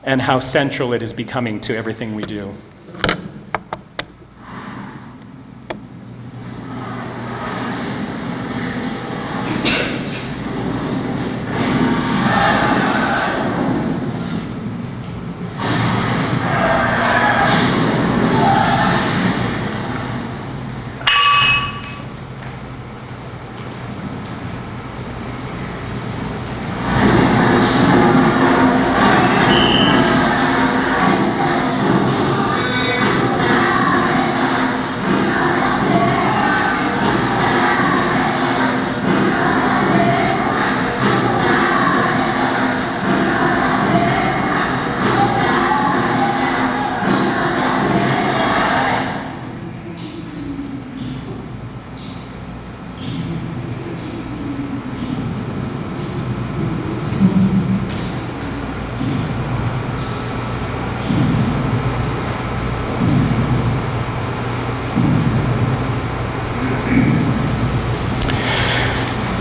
and how central it is becoming to everything we do.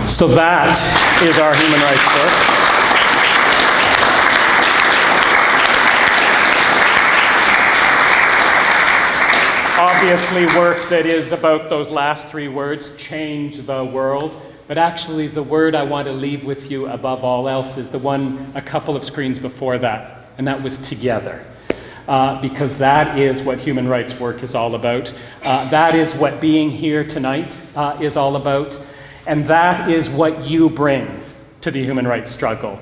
So that is our human rights work. Obviously work that is about those last three words, change the world. But actually the word I want to leave with you above all else is the one a couple of screens before that, and that was together. Because that is what human rights work is all about. That is what being here tonight is all about. And that is what you bring to the human rights struggle.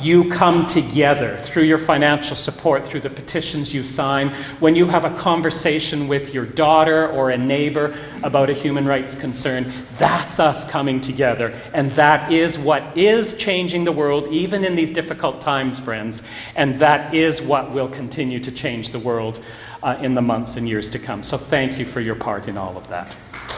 You come together through your financial support, through the petitions you sign, when you have a conversation with your daughter or a neighbor about a human rights concern. That's us coming together. And that is what is changing the world, even in these difficult times, friends. And that is what will continue to change the world in the months and years to come. So thank you for your part in all of that.